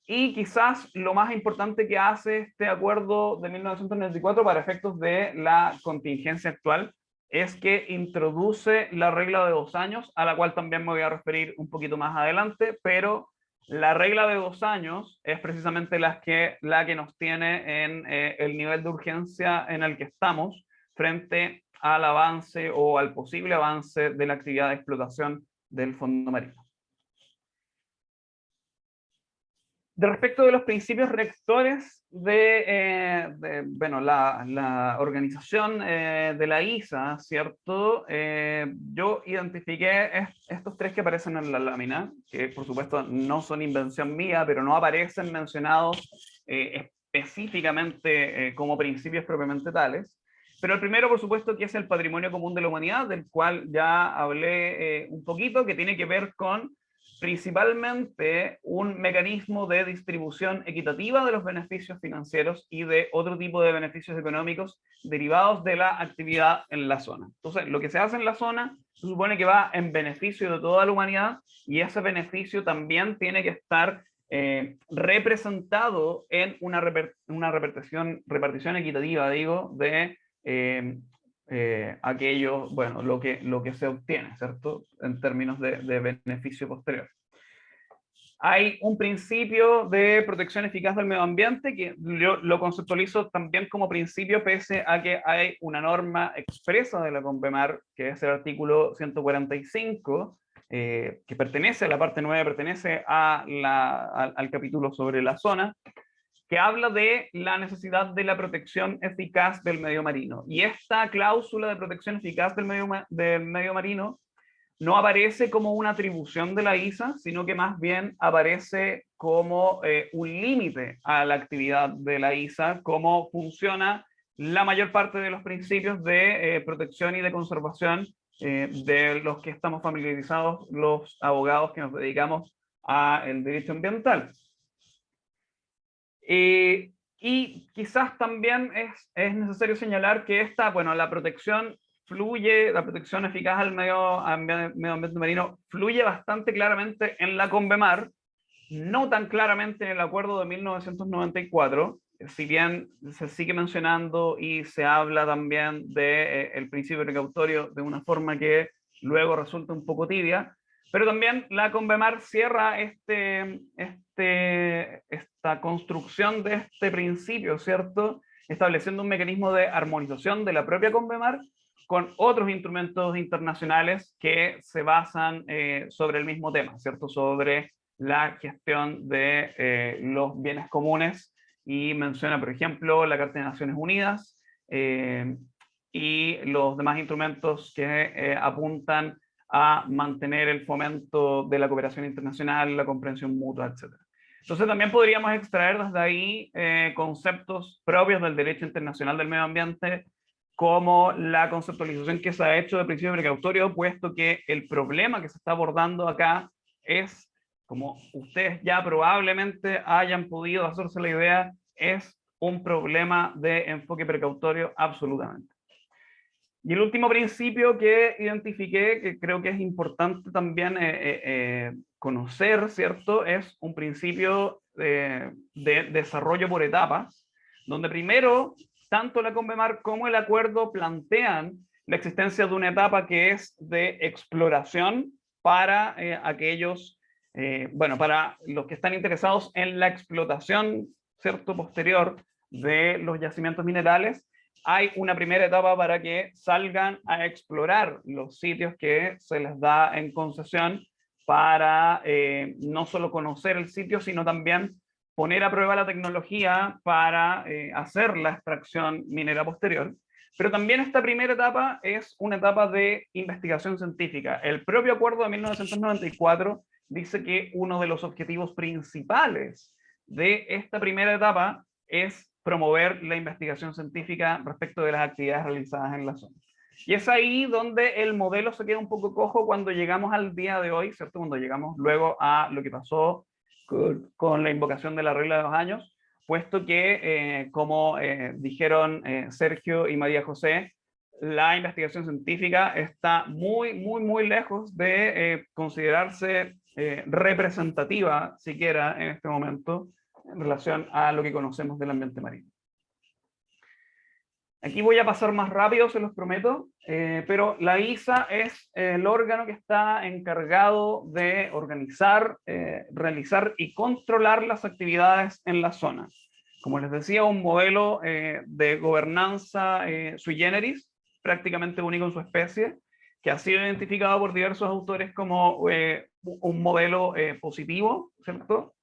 Y quizás lo más importante que hace este acuerdo de 1994 para efectos de la contingencia actual es que introduce la regla de 2 años, a la cual también me voy a referir un poquito más adelante, pero la regla de 2 años es precisamente la que nos tiene en el nivel de urgencia en el que estamos frente al avance o al posible avance de la actividad de explotación del fondo marino. De respecto de los principios rectores bueno, la organización de la ISA, ¿cierto? Yo identifiqué estos 3 que aparecen en la lámina, que por supuesto no son invención mía, pero no aparecen mencionados específicamente como principios propiamente tales. Pero el primero, por supuesto, que es el patrimonio común de la humanidad, del cual ya hablé un poquito, que tiene que ver con principalmente un mecanismo de distribución equitativa de los beneficios financieros y de otro tipo de beneficios económicos derivados de la actividad en la zona. Entonces, lo que se hace en la zona se supone que va en beneficio de toda la humanidad, y ese beneficio también tiene que estar representado en una repartición equitativa, digo, de aquello, bueno, lo que se obtiene, ¿cierto? En términos de beneficio posterior. Hay un principio de protección eficaz del medio ambiente que yo lo conceptualizo también como principio, pese a que hay una norma expresa de la Convemar, que es el artículo 145, que pertenece a la parte 9, pertenece al capítulo sobre la zona, que habla de la necesidad de la protección eficaz del medio marino. Y esta cláusula de protección eficaz del medio marino no aparece como una atribución de la ISA, sino que más bien aparece como un límite a la actividad de la ISA, cómo funciona la mayor parte de los principios de protección y de conservación de los que estamos familiarizados los abogados que nos dedicamos al derecho ambiental. Y quizás también es necesario señalar que la protección eficaz al medio ambiente marino fluye bastante claramente en la Convemar, no tan claramente en el acuerdo de 1994, si bien se sigue mencionando y se habla también del principio precautorio de una forma que luego resulta un poco tibia, pero también la Convemar cierra esta construcción de este principio, ¿cierto? Estableciendo un mecanismo de armonización de la propia Convemar con otros instrumentos internacionales que se basan sobre el mismo tema, ¿cierto? Sobre la gestión de los bienes comunes, y menciona, por ejemplo, la Carta de Naciones Unidas y los demás instrumentos que apuntan a mantener el fomento de la cooperación internacional, la comprensión mutua, etc. Entonces también podríamos extraer desde ahí conceptos propios del derecho internacional del medio ambiente, como la conceptualización que se ha hecho de principio precautorio, puesto que el problema que se está abordando acá es, como ustedes ya probablemente hayan podido hacerse la idea, es un problema de enfoque precautorio absolutamente. Y el último principio que identifiqué, que creo que es importante también conocer, ¿cierto? Es un principio de desarrollo por etapas, donde primero, tanto la Convemar como el acuerdo plantean la existencia de una etapa que es de exploración para para los que están interesados en la explotación, ¿cierto?, posterior de los yacimientos minerales. Hay una primera etapa para que salgan a explorar los sitios que se les da en concesión para no solo conocer el sitio, sino también poner a prueba la tecnología para hacer la extracción minera posterior. Pero también esta primera etapa es una etapa de investigación científica. El propio acuerdo de 1994 dice que uno de los objetivos principales de esta primera etapa es promover la investigación científica respecto de las actividades realizadas en la zona. Y es ahí donde el modelo se queda un poco cojo cuando llegamos al día de hoy, ¿cierto? Cuando llegamos luego a lo que pasó con la invocación de la regla de 2 años, puesto que, como dijeron Sergio y María José, la investigación científica está muy lejos de considerarse representativa, siquiera en este momento, en relación a lo que conocemos del ambiente marino. Aquí voy a pasar más rápido, se los prometo, pero la ISA es el órgano que está encargado de organizar, realizar y controlar las actividades en la zona. Como les decía, un modelo de gobernanza sui generis, prácticamente único en su especie, que ha sido identificado por diversos autores como un modelo positivo, ¿cierto?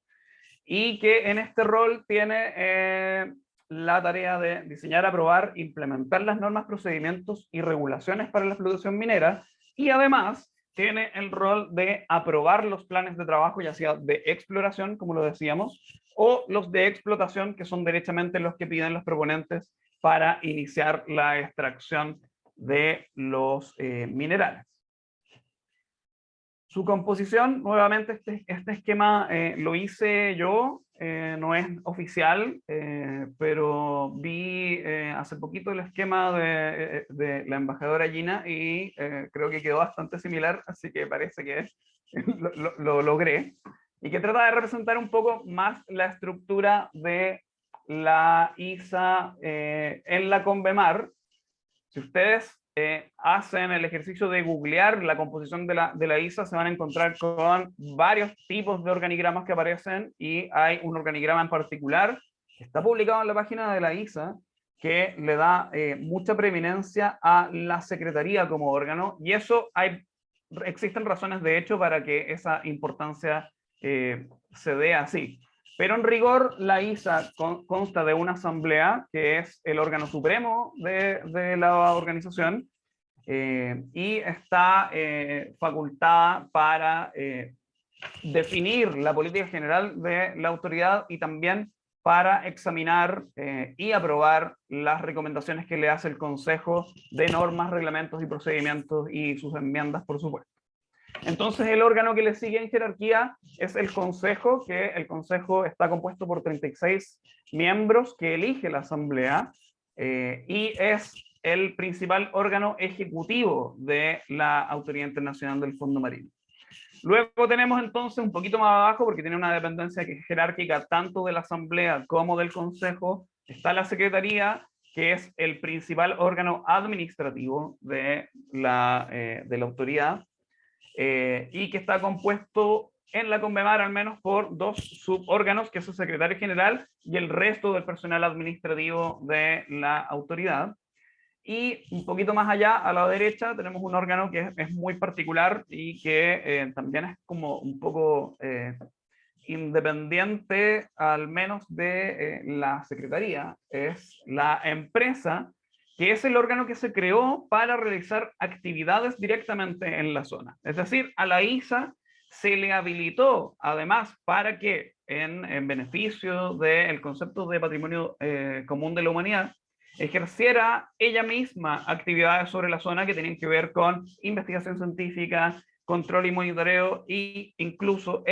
Y que en este rol tiene la tarea de diseñar, aprobar, implementar las normas, procedimientos y regulaciones para la explotación minera, y además tiene el rol de aprobar los planes de trabajo, ya sea de exploración, como lo decíamos, o los de explotación, que son derechamente los que piden los proponentes para iniciar la extracción de los minerales. Su composición, nuevamente este esquema lo hice yo, no es oficial, pero vi hace poquito el esquema de la embajadora Gina y creo que quedó bastante similar, así que parece que lo logré. Y que trata de representar un poco más la estructura de la ISA en la Convemar. Si ustedes hacen el ejercicio de googlear la composición de la ISA, se van a encontrar con varios tipos de organigramas que aparecen, y hay un organigrama en particular que está publicado en la página de la ISA que le da mucha preeminencia a la Secretaría como órgano, y eso existen razones de hecho para que esa importancia se dé así. Pero en rigor, la ISA consta de una asamblea, que es el órgano supremo de la organización, y está facultada para definir la política general de la autoridad y también para examinar y aprobar las recomendaciones que le hace el Consejo de normas, reglamentos y procedimientos y sus enmiendas, por supuesto. Entonces el órgano que le sigue en jerarquía es el Consejo, que el Consejo está compuesto por 36 miembros que elige la Asamblea y es el principal órgano ejecutivo de la Autoridad Internacional del Fondo Marino. Luego tenemos entonces un poquito más abajo, porque tiene una dependencia jerárquica tanto de la Asamblea como del Consejo, está la Secretaría, que es el principal órgano administrativo de la autoridad, y que está compuesto en la Convemar al menos por 2 subórganos, que es el secretario general y el resto del personal administrativo de la autoridad. Y un poquito más allá, a la derecha, tenemos un órgano que es muy particular y que también es como un poco independiente, al menos de la Secretaría. Es la empresa, que es el órgano que se creó para realizar actividades directamente en la zona. Es decir, a la ISA se le habilitó, además, para que en beneficio del concepto de patrimonio común de la humanidad, ejerciera ella misma actividades sobre la zona que tenían que ver con investigación científica, control y monitoreo e incluso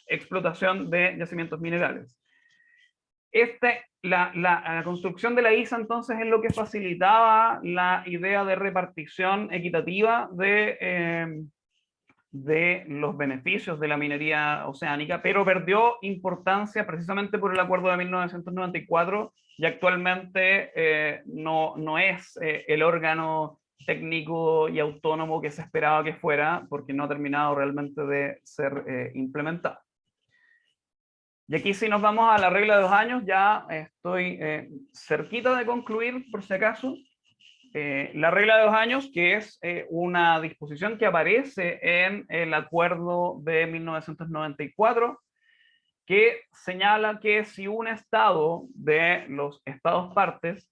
explotación de yacimientos minerales. La construcción de la ISA entonces es lo que facilitaba la idea de repartición equitativa de los beneficios de la minería oceánica, pero perdió importancia precisamente por el acuerdo de 1994 y actualmente no es el órgano técnico y autónomo que se esperaba que fuera, porque no ha terminado realmente de ser implementado. Y aquí, si nos vamos a la regla de 2 años, ya estoy cerquita de concluir, por si acaso. La regla de 2 años, que es una disposición que aparece en el acuerdo de 1994, que señala que si un estado de los estados partes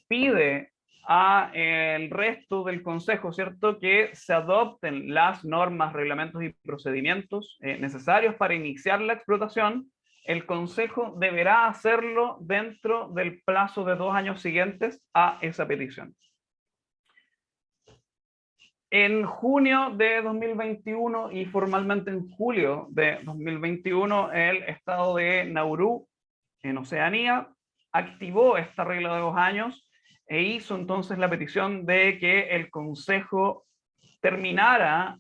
pide al resto del Consejo, ¿cierto?, que se adopten las normas, reglamentos y procedimientos necesarios para iniciar la explotación, el Consejo deberá hacerlo dentro del plazo de 2 años siguientes a esa petición. En junio de 2021 y formalmente en julio de 2021, el estado de Nauru, en Oceanía, activó esta regla de 2 años e hizo entonces la petición de que el Consejo terminara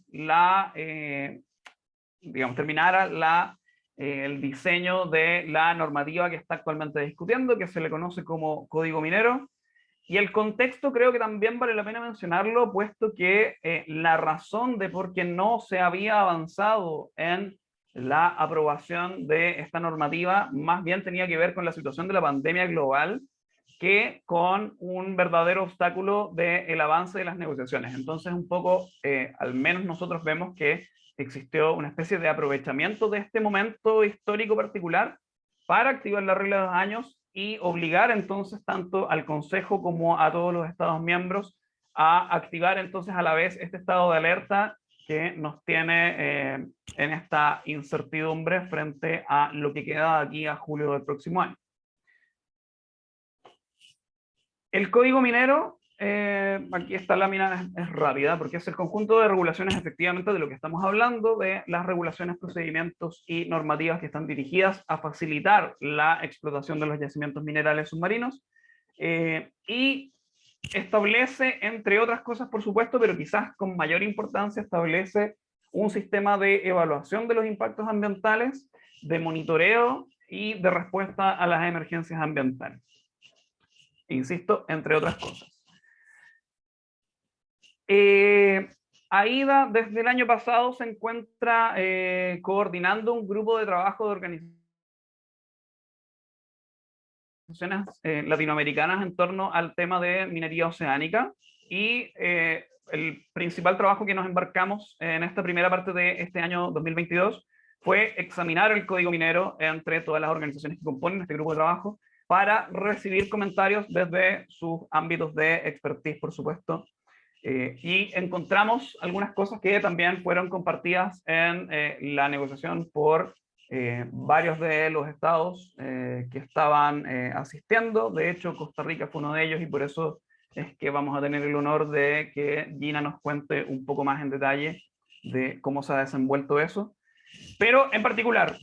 el diseño de la normativa que está actualmente discutiendo, que se le conoce como Código Minero. Y el contexto creo que también vale la pena mencionarlo, puesto que la razón de por qué no se había avanzado en la aprobación de esta normativa más bien tenía que ver con la situación de la pandemia global que con un verdadero obstáculo del avance de las negociaciones. Entonces, un poco, al menos nosotros vemos que existió una especie de aprovechamiento de este momento histórico particular para activar la regla de 2 años y obligar entonces tanto al Consejo como a todos los Estados miembros a activar entonces a la vez este estado de alerta que nos tiene en esta incertidumbre frente a lo que queda de aquí a julio del próximo año. El Código Minero, aquí esta lámina es rápida porque es el conjunto de regulaciones efectivamente de lo que estamos hablando, de las regulaciones, procedimientos y normativas que están dirigidas a facilitar la explotación de los yacimientos minerales submarinos y establece, entre otras cosas por supuesto, pero quizás con mayor importancia, establece un sistema de evaluación de los impactos ambientales, de monitoreo y de respuesta a las emergencias ambientales. Insisto, entre otras cosas. AIDA desde el año pasado se encuentra coordinando un grupo de trabajo de organizaciones latinoamericanas en torno al tema de minería oceánica y el principal trabajo que nos embarcamos en esta primera parte de este año 2022 fue examinar el código minero entre todas las organizaciones que componen este grupo de trabajo para recibir comentarios desde sus ámbitos de expertise, por supuesto. Y encontramos algunas cosas que también fueron compartidas en la negociación por varios de los estados que estaban asistiendo. De hecho, Costa Rica fue uno de ellos y por eso es que vamos a tener el honor de que Gina nos cuente un poco más en detalle de cómo se ha desenvuelto eso. Pero en particular,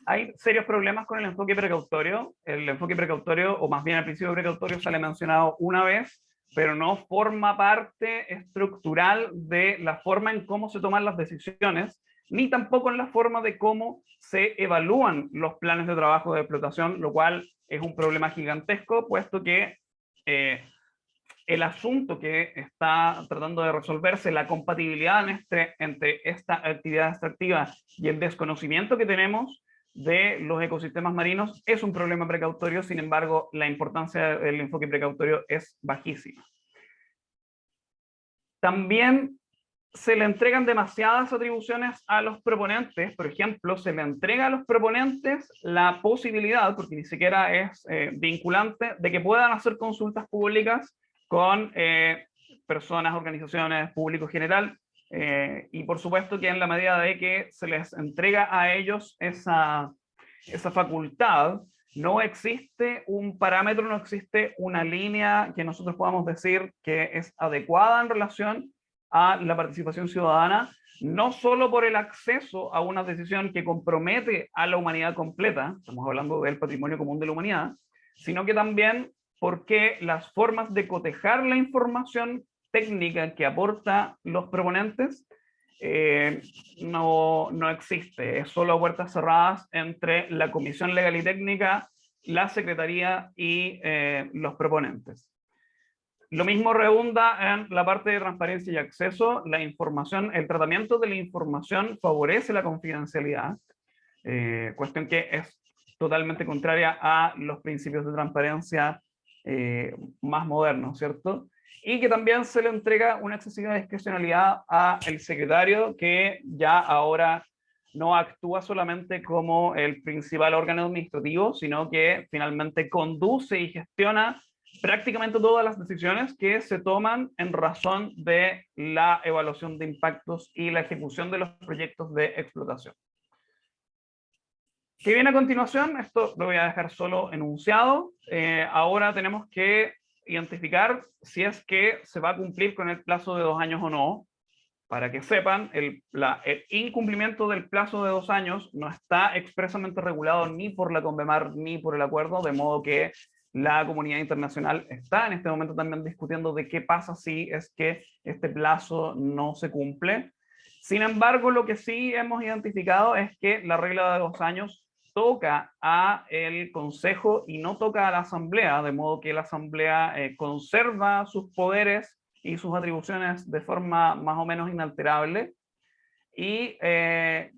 hay serios problemas con el enfoque precautorio. El enfoque precautorio, o más bien el principio precautorio, sale mencionado una vez, pero no forma parte estructural de la forma en cómo se toman las decisiones, ni tampoco en la forma de cómo se evalúan los planes de trabajo de explotación, lo cual es un problema gigantesco, puesto que el asunto que está tratando de resolverse, la compatibilidad entre esta actividad extractiva y el desconocimiento que tenemos de los ecosistemas marinos, es un problema precautorio. Sin embargo, la importancia del enfoque precautorio es bajísima. También se le entregan demasiadas atribuciones a los proponentes. Por ejemplo, se le entrega a los proponentes la posibilidad, porque ni siquiera es vinculante, de que puedan hacer consultas públicas con personas, organizaciones, público general, y por supuesto que en la medida de que se les entrega a ellos esa facultad, no existe un parámetro, no existe una línea que nosotros podamos decir que es adecuada en relación a la participación ciudadana, no solo por el acceso a una decisión que compromete a la humanidad completa, estamos hablando del patrimonio común de la humanidad, sino que también porque las formas de cotejar la información técnica que aporta los proponentes no existe, es solo a puertas cerradas entre la Comisión Legal y Técnica, la Secretaría y los proponentes. Lo mismo redunda en la parte de transparencia y acceso. La información, el tratamiento de la información favorece la confidencialidad, cuestión que es totalmente contraria a los principios de transparencia más modernos, ¿cierto? Y que también se le entrega una excesiva discrecionalidad al secretario, que ya ahora no actúa solamente como el principal órgano administrativo, sino que finalmente conduce y gestiona prácticamente todas las decisiones que se toman en razón de la evaluación de impactos y la ejecución de los proyectos de explotación. ¿Qué viene a continuación? Esto lo voy a dejar solo enunciado. Ahora tenemos que identificar si es que se va a cumplir con el plazo de 2 años o no. Para que sepan, el incumplimiento del plazo de 2 años no está expresamente regulado ni por la CONVEMAR ni por el acuerdo, de modo que la comunidad internacional está en este momento también discutiendo de qué pasa si es que este plazo no se cumple. Sin embargo, lo que sí hemos identificado es que la regla de 2 años toca a el Consejo y no toca a la Asamblea, de modo que la Asamblea conserva sus poderes y sus atribuciones de forma más o menos inalterable. Y el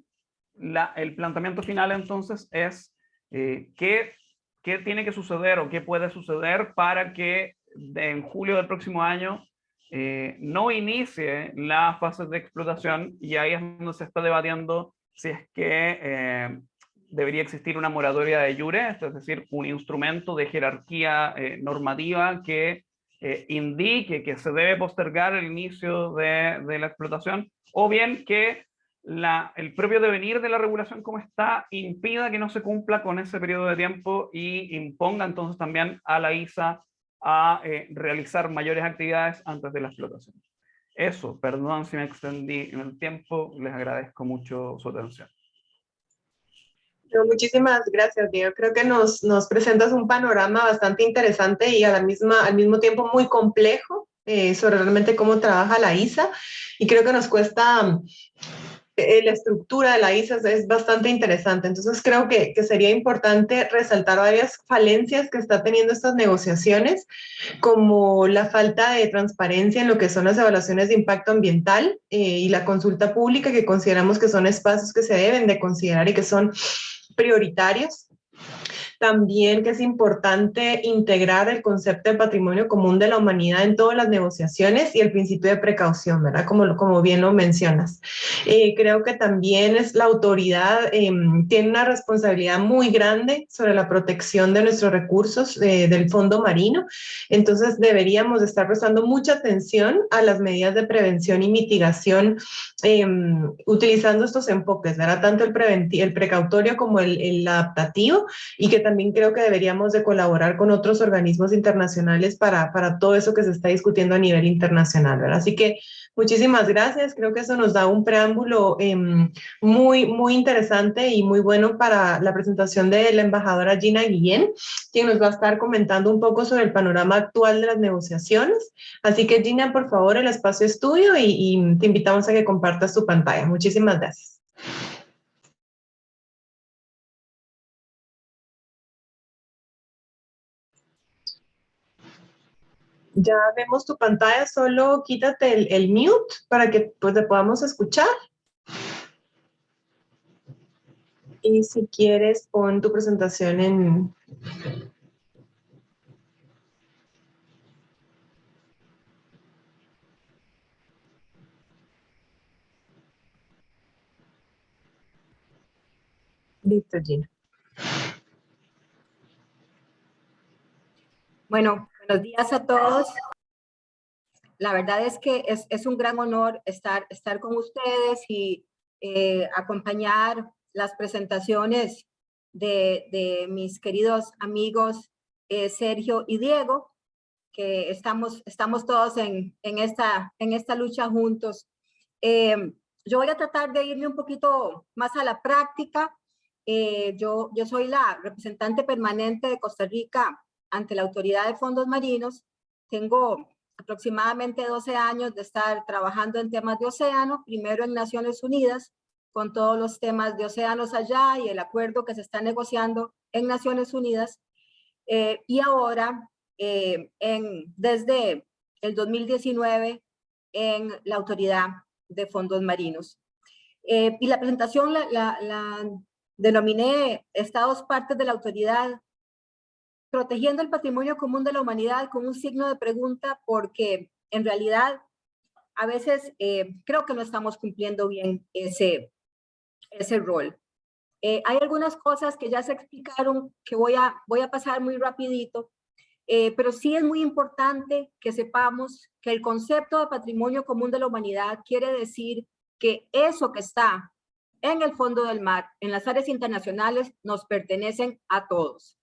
planteamiento final entonces es qué tiene que suceder o qué puede suceder para que en julio del próximo año no inicie la fase de explotación, y ahí es donde se está debatiendo si es que debería existir una moratoria de iure, es decir, un instrumento de jerarquía normativa que indique que se debe postergar el inicio de la explotación, o bien que el propio devenir de la regulación como está impida que no se cumpla con ese periodo de tiempo y imponga entonces también a la ISA a realizar mayores actividades antes de la explotación. Eso, perdón si me extendí en el tiempo, les agradezco mucho su atención. Muchísimas gracias, Diego. Creo que nos presentas un panorama bastante interesante y al mismo tiempo muy complejo sobre realmente cómo trabaja la ISA, y creo que nos cuesta la estructura de la ISA es bastante interesante. Entonces creo que sería importante resaltar varias falencias que está teniendo estas negociaciones, como la falta de transparencia en lo que son las evaluaciones de impacto ambiental y la consulta pública, que consideramos que son espacios que se deben de considerar y que son prioritarios. También que es importante integrar el concepto de patrimonio común de la humanidad en todas las negociaciones y el principio de precaución, ¿verdad? Como bien lo mencionas. Creo que también la autoridad tiene una responsabilidad muy grande sobre la protección de nuestros recursos del fondo marino. Entonces deberíamos estar prestando mucha atención a las medidas de prevención y mitigación utilizando estos enfoques, ¿verdad? Tanto el precautorio como el adaptativo, y que también creo que deberíamos de colaborar con otros organismos internacionales para todo eso que se está discutiendo a nivel internacional, ¿verdad? Así que muchísimas gracias. Creo que eso nos da un preámbulo muy interesante y muy bueno para la presentación de la embajadora Gina Guillén, quien nos va a estar comentando un poco sobre el panorama actual de las negociaciones. Así que Gina, por favor, el espacio es tuyo y te invitamos a que compartas tu pantalla. Muchísimas gracias. Ya vemos tu pantalla, solo quítate el mute para que pues, te podamos escuchar. Y si quieres, pon tu presentación en... Listo, Gina. Bueno, buenos días a todos. La verdad es que es un gran honor estar con ustedes y acompañar las presentaciones de mis queridos amigos Sergio y Diego, que estamos todos en esta lucha juntos. Yo voy a tratar de irme un poquito más a la práctica. Yo soy la representante permanente de Costa Rica ante la Autoridad de Fondos Marinos. Tengo aproximadamente 12 años de estar trabajando en temas de océano, primero en Naciones Unidas, con todos los temas de océanos allá y el acuerdo que se está negociando en Naciones Unidas. Y ahora, desde el 2019, en la Autoridad de Fondos Marinos. Y la presentación la denominé Estados partes de la autoridad, protegiendo el patrimonio común de la humanidad, con un signo de pregunta, porque en realidad a veces creo que no estamos cumpliendo bien ese rol. Hay algunas cosas que ya se explicaron que voy a pasar muy rapidito, pero sí es muy importante que sepamos que el concepto de patrimonio común de la humanidad quiere decir que eso que está en el fondo del mar, en las áreas internacionales, nos pertenecen a todos.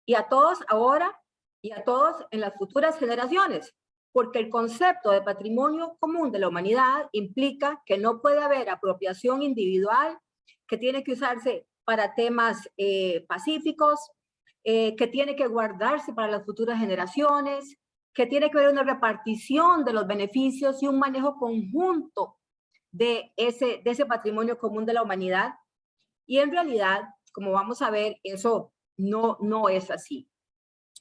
Y a todos ahora y a todos en las futuras generaciones, porque el concepto de patrimonio común de la humanidad implica que no puede haber apropiación individual, que tiene que usarse para temas pacíficos, que tiene que guardarse para las futuras generaciones, que tiene que haber una repartición de los beneficios y un manejo conjunto de ese patrimonio común de la humanidad. Y en realidad, como vamos a ver, eso no es así.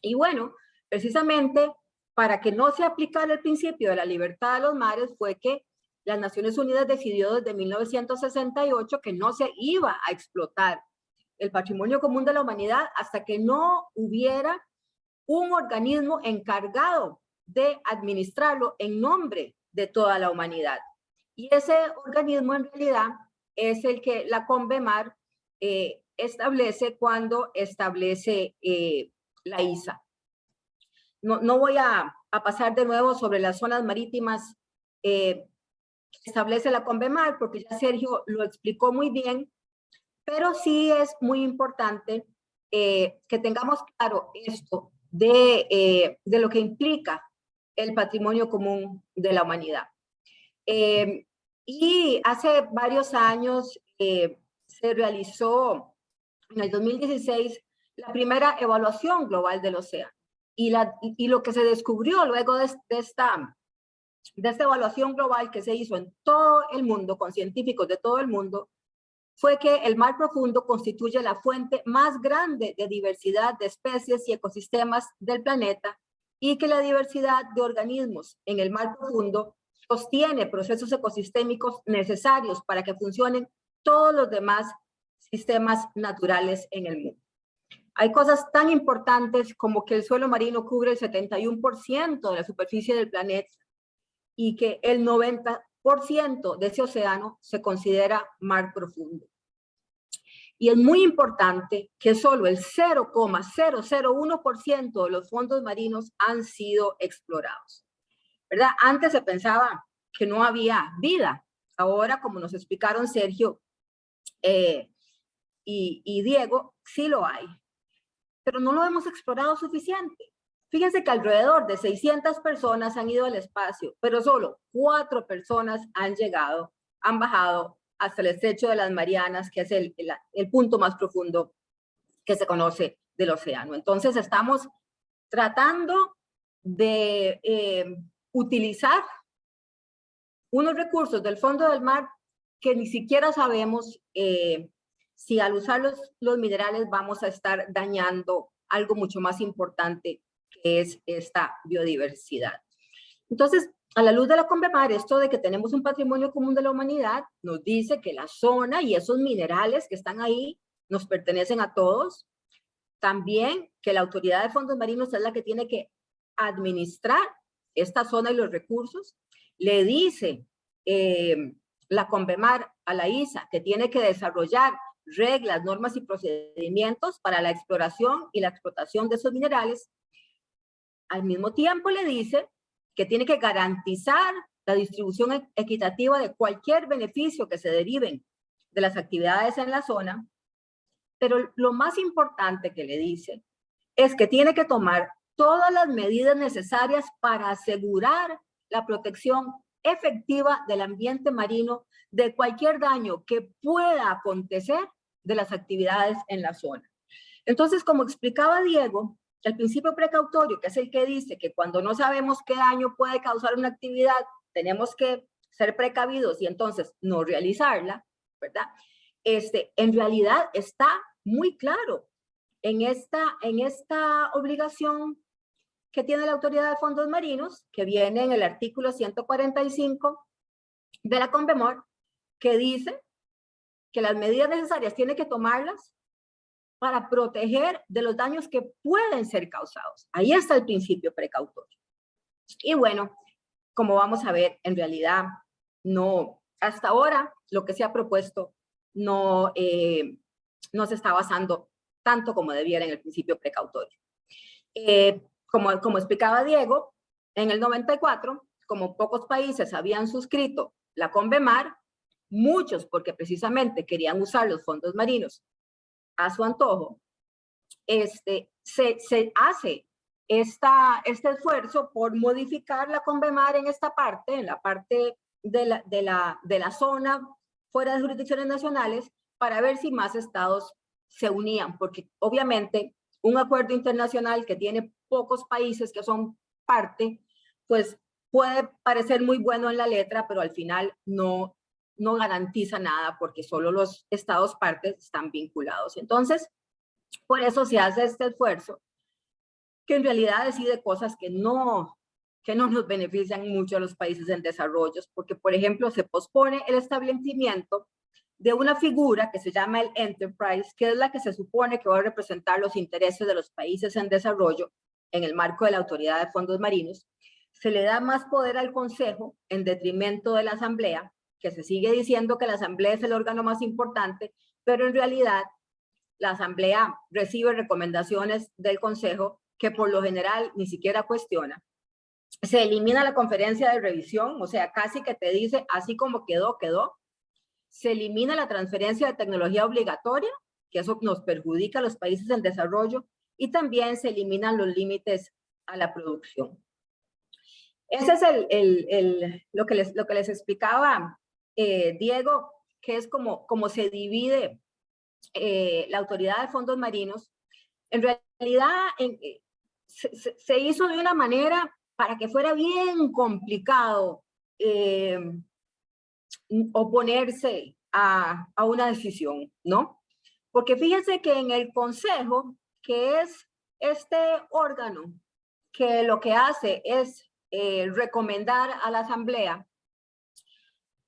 Y bueno, precisamente para que no se aplicara el principio de la libertad de los mares fue que las Naciones Unidas decidió desde 1968 que no se iba a explotar el patrimonio común de la humanidad hasta que no hubiera un organismo encargado de administrarlo en nombre de toda la humanidad. Y ese organismo en realidad es el que la CONVEMAR establece cuando establece la ISA. No voy a pasar de nuevo sobre las zonas marítimas que establece la CONVEMAR, porque ya Sergio lo explicó muy bien, pero sí es muy importante que tengamos claro esto de lo que implica el patrimonio común de la humanidad. Y hace varios años se realizó en el 2016 la primera evaluación global del océano. Y lo que se descubrió luego de esta evaluación global que se hizo en todo el mundo, con científicos de todo el mundo, fue que el mar profundo constituye la fuente más grande de diversidad de especies y ecosistemas del planeta y que la diversidad de organismos en el mar profundo sostiene procesos ecosistémicos necesarios para que funcionen todos los demás sistemas naturales en el mundo. Hay cosas tan importantes como que el suelo marino cubre el 71% de la superficie del planeta y que el 90% de ese océano se considera mar profundo. Y es muy importante que solo el 0,001% de los fondos marinos han sido explorados, ¿verdad? Antes se pensaba que no había vida. Ahora, como nos explicaron Sergio y Diego, sí lo hay. Pero no lo hemos explorado suficiente. Fíjense que alrededor de 600 personas han ido al espacio, pero solo 4 personas han bajado hasta el estrecho de las Marianas, que es el punto más profundo que se conoce del océano. Entonces estamos tratando de utilizar unos recursos del fondo del mar que ni siquiera sabemos si al usar los minerales vamos a estar dañando algo mucho más importante, que es esta biodiversidad. Entonces, a la luz de la CONVEMAR, esto de que tenemos un patrimonio común de la humanidad nos dice que la zona y esos minerales que están ahí nos pertenecen a todos. También que la Autoridad de Fondos Marinos es la que tiene que administrar esta zona y los recursos. Le dice la CONVEMAR a la ISA que tiene que desarrollar reglas, normas y procedimientos para la exploración y la explotación de esos minerales. Al mismo tiempo le dice que tiene que garantizar la distribución equitativa de cualquier beneficio que se deriven de las actividades en la zona, pero lo más importante que le dice es que tiene que tomar todas las medidas necesarias para asegurar la protección efectiva del ambiente marino de cualquier daño que pueda acontecer de las actividades en la zona. Entonces, como explicaba Diego, el principio precautorio, que es el que dice que cuando no sabemos qué daño puede causar una actividad, tenemos que ser precavidos y entonces no realizarla, ¿verdad? En realidad está muy claro en esta obligación que tiene la Autoridad de Fondos Marinos, que viene en el artículo 145 de la CONVEMAR, que dice que las medidas necesarias tiene que tomarlas para proteger de los daños que pueden ser causados. Ahí está el principio precautorio. Y bueno, como vamos a ver, en realidad no, hasta ahora lo que se ha propuesto no se está basando tanto como debiera en el principio precautorio. Como explicaba Diego, en el 94, como pocos países habían suscrito la CONVEMAR, muchos porque precisamente querían usar los fondos marinos a su antojo, se hace este esfuerzo por modificar la Convemar en esta parte, en la parte de la zona fuera de jurisdicciones nacionales, para ver si más estados se unían, porque obviamente un acuerdo internacional que tiene pocos países que son parte, pues puede parecer muy bueno en la letra, pero al final no garantiza nada porque solo los estados partes están vinculados. Entonces, por eso se hace este esfuerzo, que en realidad decide cosas que no nos benefician mucho a los países en desarrollo, porque, por ejemplo, se pospone el establecimiento de una figura que se llama el Enterprise, que es la que se supone que va a representar los intereses de los países en desarrollo en el marco de la Autoridad de Fondos Marinos. Se le da más poder al Consejo en detrimento de la Asamblea, que se sigue diciendo que la Asamblea es el órgano más importante, pero en realidad la Asamblea recibe recomendaciones del Consejo que por lo general ni siquiera cuestiona. Se elimina la conferencia de revisión, o sea, casi que te dice así como quedó, quedó. Se elimina la transferencia de tecnología obligatoria, que eso nos perjudica a los países en desarrollo, y también se eliminan los límites a la producción. Ese es lo que les explicaba Diego, que es como se divide la Autoridad de Fondos Marinos. En realidad se hizo de una manera para que fuera bien complicado oponerse a una decisión, ¿no? Porque fíjense que en el Consejo, que es este órgano que lo que hace es recomendar a la Asamblea,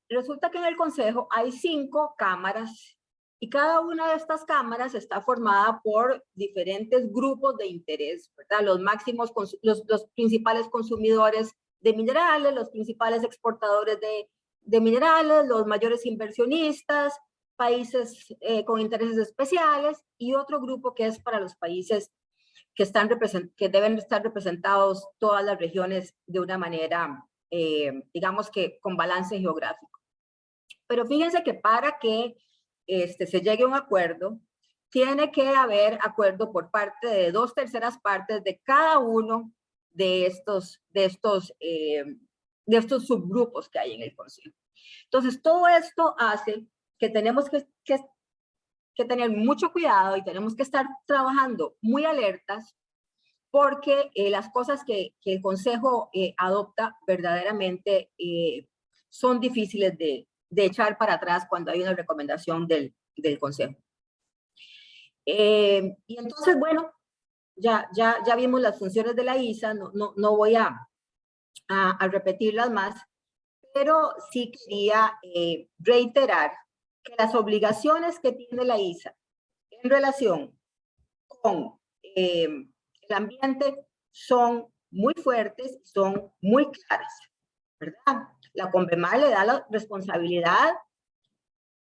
resulta que en el Consejo hay 5 cámaras y cada una de estas cámaras está formada por diferentes grupos de interés, ¿verdad? Los principales consumidores de minerales, los principales exportadores de minerales, los mayores inversionistas, países con intereses especiales y otro grupo que es para los países que deben estar representados todas las regiones de una manera, digamos que con balance geográfico. Pero fíjense que para que se llegue a un acuerdo, tiene que haber acuerdo por parte de 2/3 partes de cada uno de estos subgrupos que hay en el Consejo. Entonces, todo esto hace que tenemos que tener mucho cuidado y tenemos que estar trabajando muy alertas porque las cosas que el Consejo adopta verdaderamente son difíciles de echar para atrás cuando hay una recomendación del Consejo. Y entonces, bueno, ya vimos las funciones de la ISA, no voy a repetirlas más, pero sí quería reiterar que las obligaciones que tiene la ISA en relación con el ambiente son muy fuertes, son muy claras, ¿verdad? La Convemar le da la responsabilidad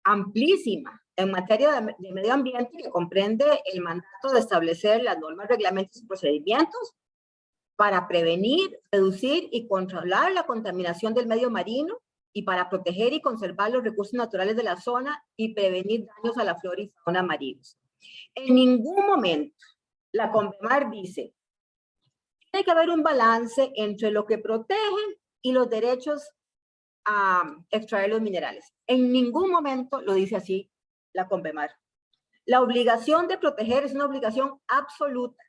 amplísima en materia de medio ambiente, que comprende el mandato de establecer las normas, reglamentos y procedimientos para prevenir, reducir y controlar la contaminación del medio marino y para proteger y conservar los recursos naturales de la zona y prevenir daños a la flora y fauna marinos. En ningún momento la Convemar dice tiene que haber un balance entre lo que protege y los derechos a extraer los minerales. En ningún momento lo dice así la Convemar. La obligación de proteger es una obligación absoluta.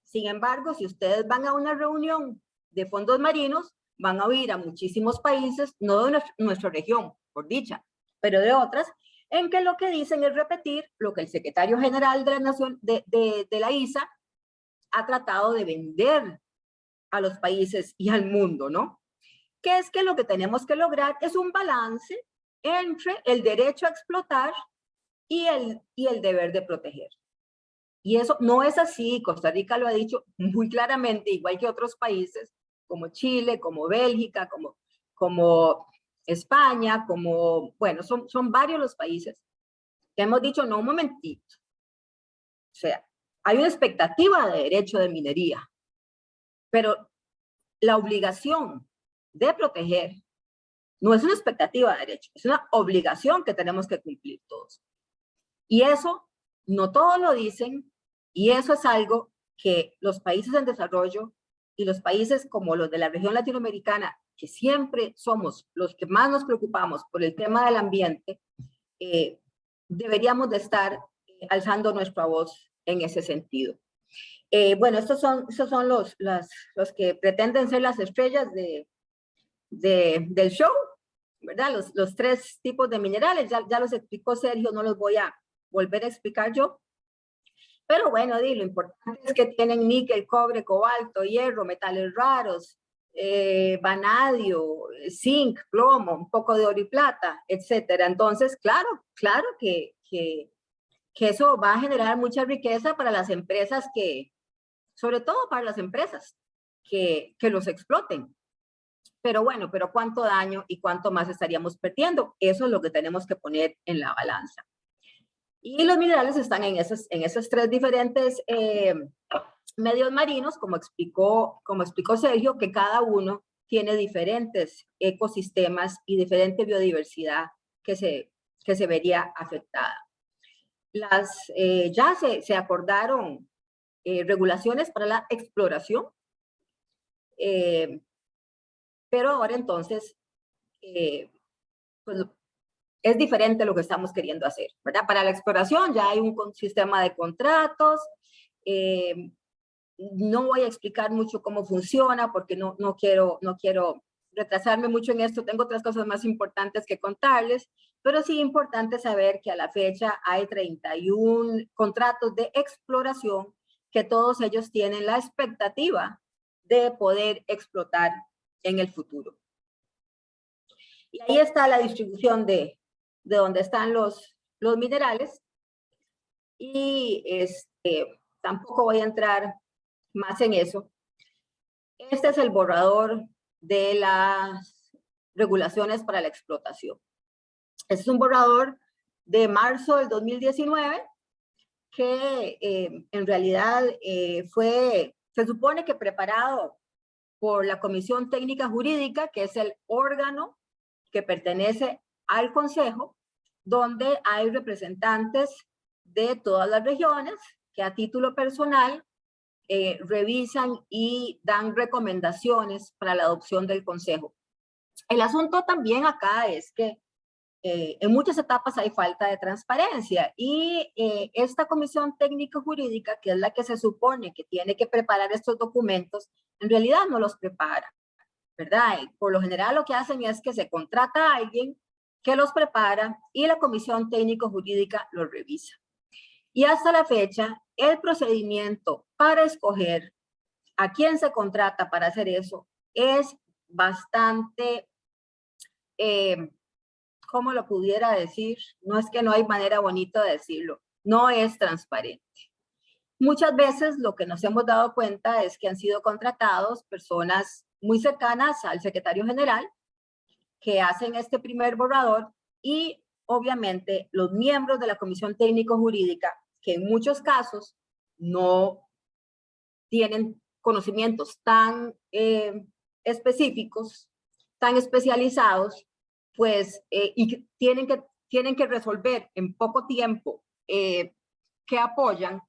Sin embargo, si ustedes van a una reunión de fondos marinos, van a oír a muchísimos países, no de nuestra región, por dicha, pero de otras, en que lo que dicen es repetir lo que el secretario general de la Nación, de la ISA ha tratado de vender a los países y al mundo, ¿no? Que es que lo que tenemos que lograr es un balance entre el derecho a explotar y el deber de proteger. Y eso no es así. Costa Rica lo ha dicho muy claramente, igual que otros países como Chile, como Bélgica, como España, bueno, son varios los países que hemos dicho, no, un momentito. O sea, hay una expectativa de derecho de minería, pero la obligación de proteger No es una expectativa de derecho, es una obligación que tenemos que cumplir todos. Y eso no todos lo dicen, y eso es algo que los países en desarrollo y los países como los de la región latinoamericana, que siempre somos los que más nos preocupamos por el tema del ambiente, deberíamos de estar alzando nuestra voz en ese sentido. Bueno, estos son los que pretenden ser las estrellas del show, ¿verdad? Los 3 tipos de minerales, ya los explicó Sergio, no los voy a volver a explicar yo. Pero bueno, lo importante es que tienen níquel, cobre, cobalto, hierro, metales raros, vanadio, zinc, plomo, un poco de oro y plata, etcétera. Entonces, claro que eso va a generar mucha riqueza para las empresas sobre todo para las empresas que los exploten. Pero bueno, ¿cuánto daño y cuánto más estaríamos perdiendo? Eso es lo que tenemos que poner en la balanza. Y los minerales están en esos 3 diferentes medios marinos, como explicó Sergio, que cada uno tiene diferentes ecosistemas y diferente biodiversidad que se vería afectada. Ya se acordaron regulaciones para la exploración, pero ahora entonces pues, es diferente lo que estamos queriendo hacer, ¿verdad? Para la exploración ya hay un sistema de contratos. No voy a explicar mucho cómo funciona porque no quiero retrasarme mucho en esto. Tengo otras cosas más importantes que contarles, pero sí es importante saber que a la fecha hay 31 contratos de exploración que todos ellos tienen la expectativa de poder explotar en el futuro. Y ahí está la distribución de donde están los minerales. Y tampoco voy a entrar más en eso. Este es el borrador de las regulaciones para la explotación. Este es un borrador de marzo del 2019 que en realidad se supone que preparado por la Comisión Técnica Jurídica, que es el órgano que pertenece al Consejo, donde hay representantes de todas las regiones que a título personal revisan y dan recomendaciones para la adopción del Consejo. El asunto también acá es que en muchas etapas hay falta de transparencia y esta Comisión Técnico Jurídica, que es la que se supone que tiene que preparar estos documentos, en realidad no los prepara, ¿verdad? Por lo general lo que hacen es que se contrata a alguien que los prepara y la Comisión Técnico Jurídica los revisa. Y hasta la fecha, el procedimiento para escoger a quién se contrata para hacer eso es bastante, ¿cómo lo pudiera decir? No es que no hay manera bonita de decirlo, no es transparente. Muchas veces lo que nos hemos dado cuenta es que han sido contratados personas muy cercanas al secretario general que hacen este primer borrador y obviamente los miembros de la Comisión Técnico Jurídica, que en muchos casos no tienen conocimientos tan específicos, tan especializados, pues, y tienen que resolver en poco tiempo que apoyan,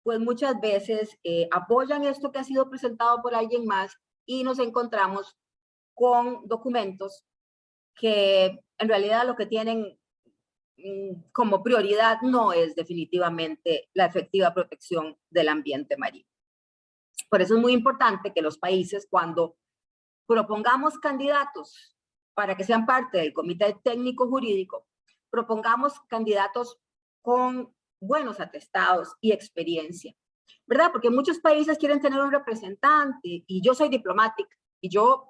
pues muchas veces apoyan esto que ha sido presentado por alguien más y nos encontramos con documentos que en realidad lo que tienen como prioridad no es definitivamente la efectiva protección del ambiente marino. Por eso es muy importante que los países, cuando propongamos candidatos para que sean parte del Comité Técnico Jurídico, propongamos candidatos con buenos atestados y experiencia, ¿verdad? Porque muchos países quieren tener un representante y yo soy diplomática y yo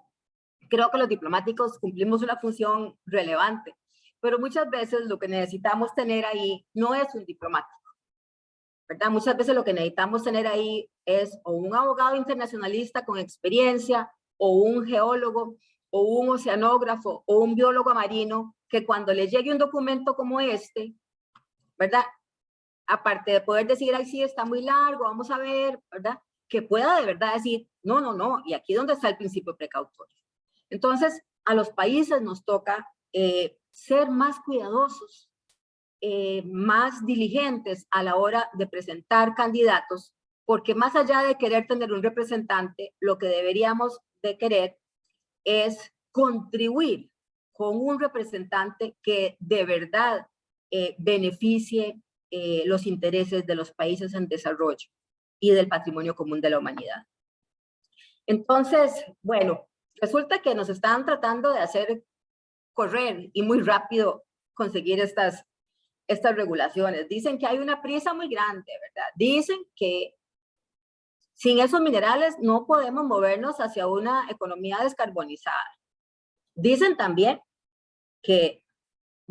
creo que los diplomáticos cumplimos una función relevante, pero muchas veces lo que necesitamos tener ahí no es un diplomático, ¿verdad? Muchas veces lo que necesitamos tener ahí es o un abogado internacionalista con experiencia, o un geólogo, o un oceanógrafo, o un biólogo marino, que cuando le llegue un documento como este, ¿verdad? Aparte de poder decir, ay, sí, está muy largo, vamos a ver, ¿verdad? Que pueda de verdad decir, no, y aquí es donde está el principio precautorio. Entonces, a los países nos toca ser más cuidadosos, más diligentes a la hora de presentar candidatos, porque más allá de querer tener un representante, lo que deberíamos de querer es contribuir con un representante que de verdad beneficie los intereses de los países en desarrollo y del patrimonio común de la humanidad. Entonces, bueno, resulta que nos están tratando de hacer correr y muy rápido conseguir estas regulaciones. Dicen que hay una prisa muy grande, ¿verdad? Dicen que sin esos minerales no podemos movernos hacia una economía descarbonizada. Dicen también que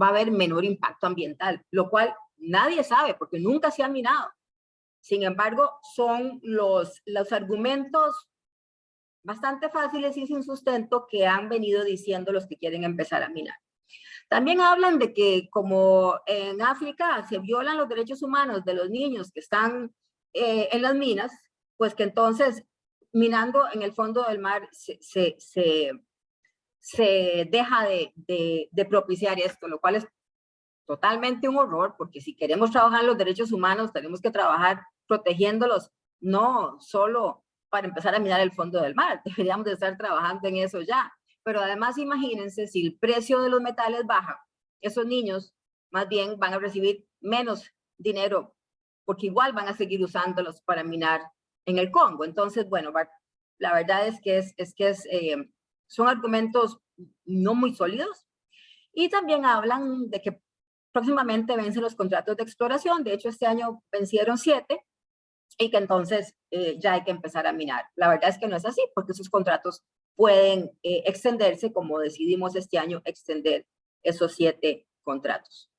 va a haber menor impacto ambiental, lo cual nadie sabe porque nunca se ha minado. Sin embargo, son los argumentos bastante fáciles y sin sustento que han venido diciendo los que quieren empezar a minar. También hablan de que como en África se violan los derechos humanos de los niños que están en las minas, pues que entonces minando en el fondo del mar se deja de propiciar esto, lo cual es totalmente un horror, porque si queremos trabajar los derechos humanos, tenemos que trabajar protegiéndolos, no solo para empezar a minar el fondo del mar, deberíamos de estar trabajando en eso ya. Pero además imagínense, si el precio de los metales baja, esos niños más bien van a recibir menos dinero, porque igual van a seguir usándolos para minar en el Congo. Entonces, bueno, la verdad es que son argumentos no muy sólidos. Y también hablan de que próximamente vencen los contratos de exploración. De hecho, este año vencieron 7 y que entonces ya hay que empezar a minar. La verdad es que no es así, porque esos contratos pueden extenderse, como decidimos este año extender esos 7 contratos.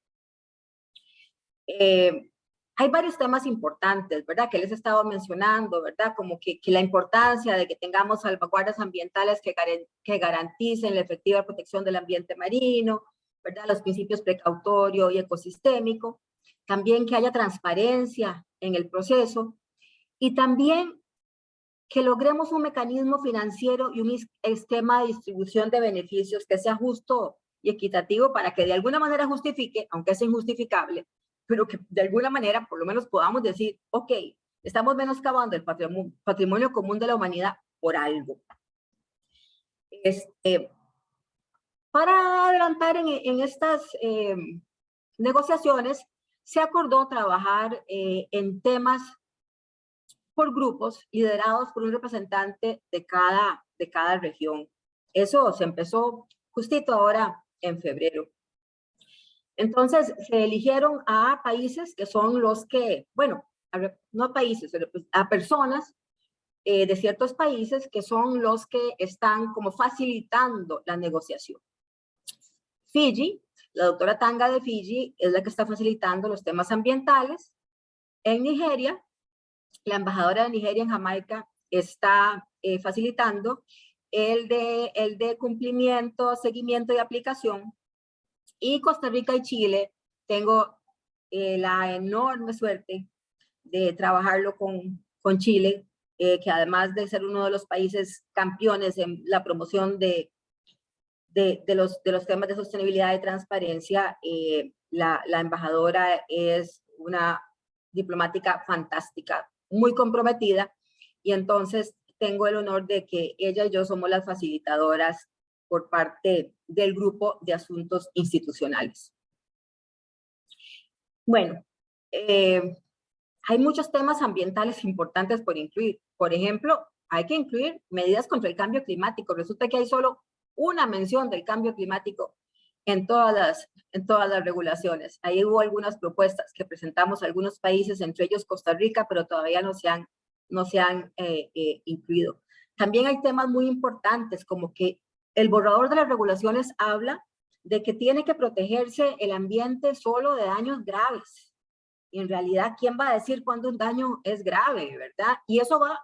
Hay varios temas importantes, ¿verdad? Que les he estado mencionando, ¿verdad? Como que la importancia de que tengamos salvaguardas ambientales que garanticen la efectiva protección del ambiente marino, ¿verdad? Los principios precautorio y ecosistémico. También que haya transparencia en el proceso. Y también que logremos un mecanismo financiero y un esquema de distribución de beneficios que sea justo y equitativo para que de alguna manera justifique, aunque es injustificable, pero que de alguna manera por lo menos podamos decir, ok, estamos menoscabando el patrimonio común de la humanidad por algo. Para adelantar en estas negociaciones, se acordó trabajar en temas por grupos liderados por un representante de cada región. Eso se empezó justito ahora en febrero. Entonces, se eligieron a países que son los que, bueno, no a países, pero a personas de ciertos países que son los que están como facilitando la negociación. Fiji, la doctora Tanga de Fiji es la que está facilitando los temas ambientales. En Nigeria, la embajadora de Nigeria en Jamaica está facilitando el de cumplimiento, seguimiento y aplicación. Y Costa Rica y Chile, tengo la enorme suerte de trabajarlo con Chile, que además de ser uno de los países campeones en la promoción de los temas de sostenibilidad y transparencia, la embajadora es una diplomática fantástica, muy comprometida, y entonces tengo el honor de que ella y yo somos las facilitadoras por parte del grupo de asuntos institucionales. Bueno, hay muchos temas ambientales importantes por incluir. Por ejemplo, hay que incluir medidas contra el cambio climático. Resulta que hay solo una mención del cambio climático en todas las regulaciones. Ahí hubo algunas propuestas que presentamos a algunos países, entre ellos Costa Rica, pero todavía no se han incluido. También hay temas muy importantes, como que el borrador de las regulaciones habla de que tiene que protegerse el ambiente solo de daños graves. Y en realidad, ¿quién va a decir cuándo un daño es grave, verdad? Y eso va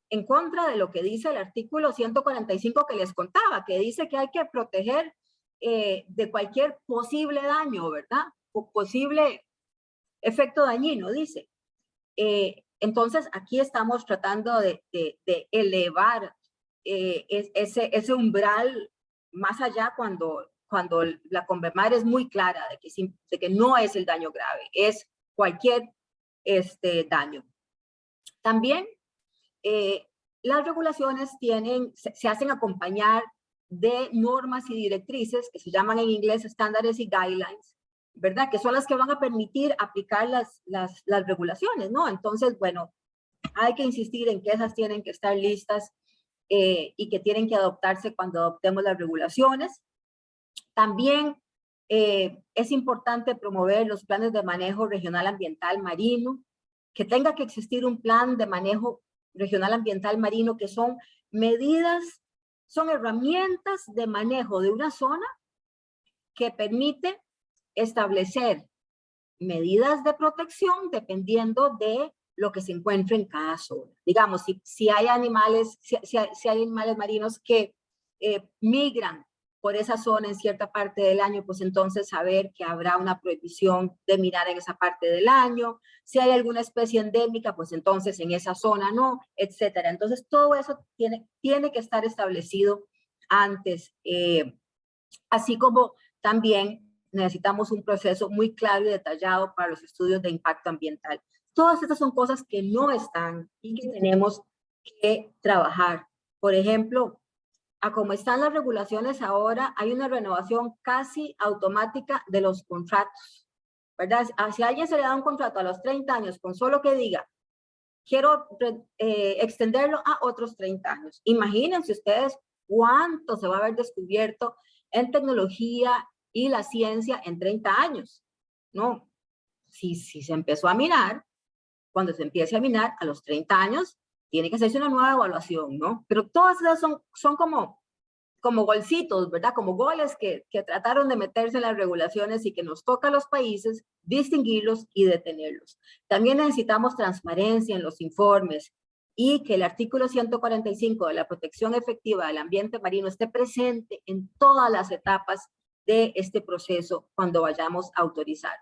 en contra de lo que dice el artículo 145 que les contaba, que dice que hay que proteger de cualquier posible daño, ¿verdad? O posible efecto dañino, dice. Entonces, aquí estamos tratando de elevar ese umbral más allá cuando la Convemar es muy clara de que no es el daño grave, es cualquier daño. También las regulaciones se hacen acompañar de normas y directrices que se llaman en inglés estándares y guidelines, ¿verdad? Que son las que van a permitir aplicar las regulaciones, ¿no? Entonces, bueno, hay que insistir en que esas tienen que estar listas y que tienen que adoptarse cuando adoptemos las regulaciones. También es importante promover los planes de manejo regional ambiental marino, que tenga que existir un plan de manejo regional ambiental marino, que son medidas, son herramientas de manejo de una zona que permite establecer medidas de protección dependiendo de lo que se encuentre en cada zona. Digamos, si hay animales, si hay animales marinos que migran por esa zona en cierta parte del año, pues entonces saber que habrá una prohibición de mirar en esa parte del año. Si hay alguna especie endémica, pues entonces en esa zona no, etcétera. Entonces todo eso tiene que estar establecido antes, así como también necesitamos un proceso muy claro y detallado para los estudios de impacto ambiental. Todas estas son cosas que no están y que tenemos que trabajar. Por ejemplo, a como están las regulaciones ahora, hay una renovación casi automática de los contratos, ¿verdad? Si a alguien se le da un contrato a los 30 años con solo que diga, quiero extenderlo a otros 30 años. Imagínense ustedes cuánto se va a haber descubierto en tecnología y la ciencia en 30 años, ¿no? Si se empezó a minar, cuando se empiece a minar a los 30 años, tiene que hacerse una nueva evaluación, ¿no? Pero todas esas son como golcitos, ¿verdad? Como goles que trataron de meterse en las regulaciones y que nos toca a los países distinguirlos y detenerlos. También necesitamos transparencia en los informes y que el artículo 145 de la protección efectiva del ambiente marino esté presente en todas las etapas de este proceso cuando vayamos a autorizar.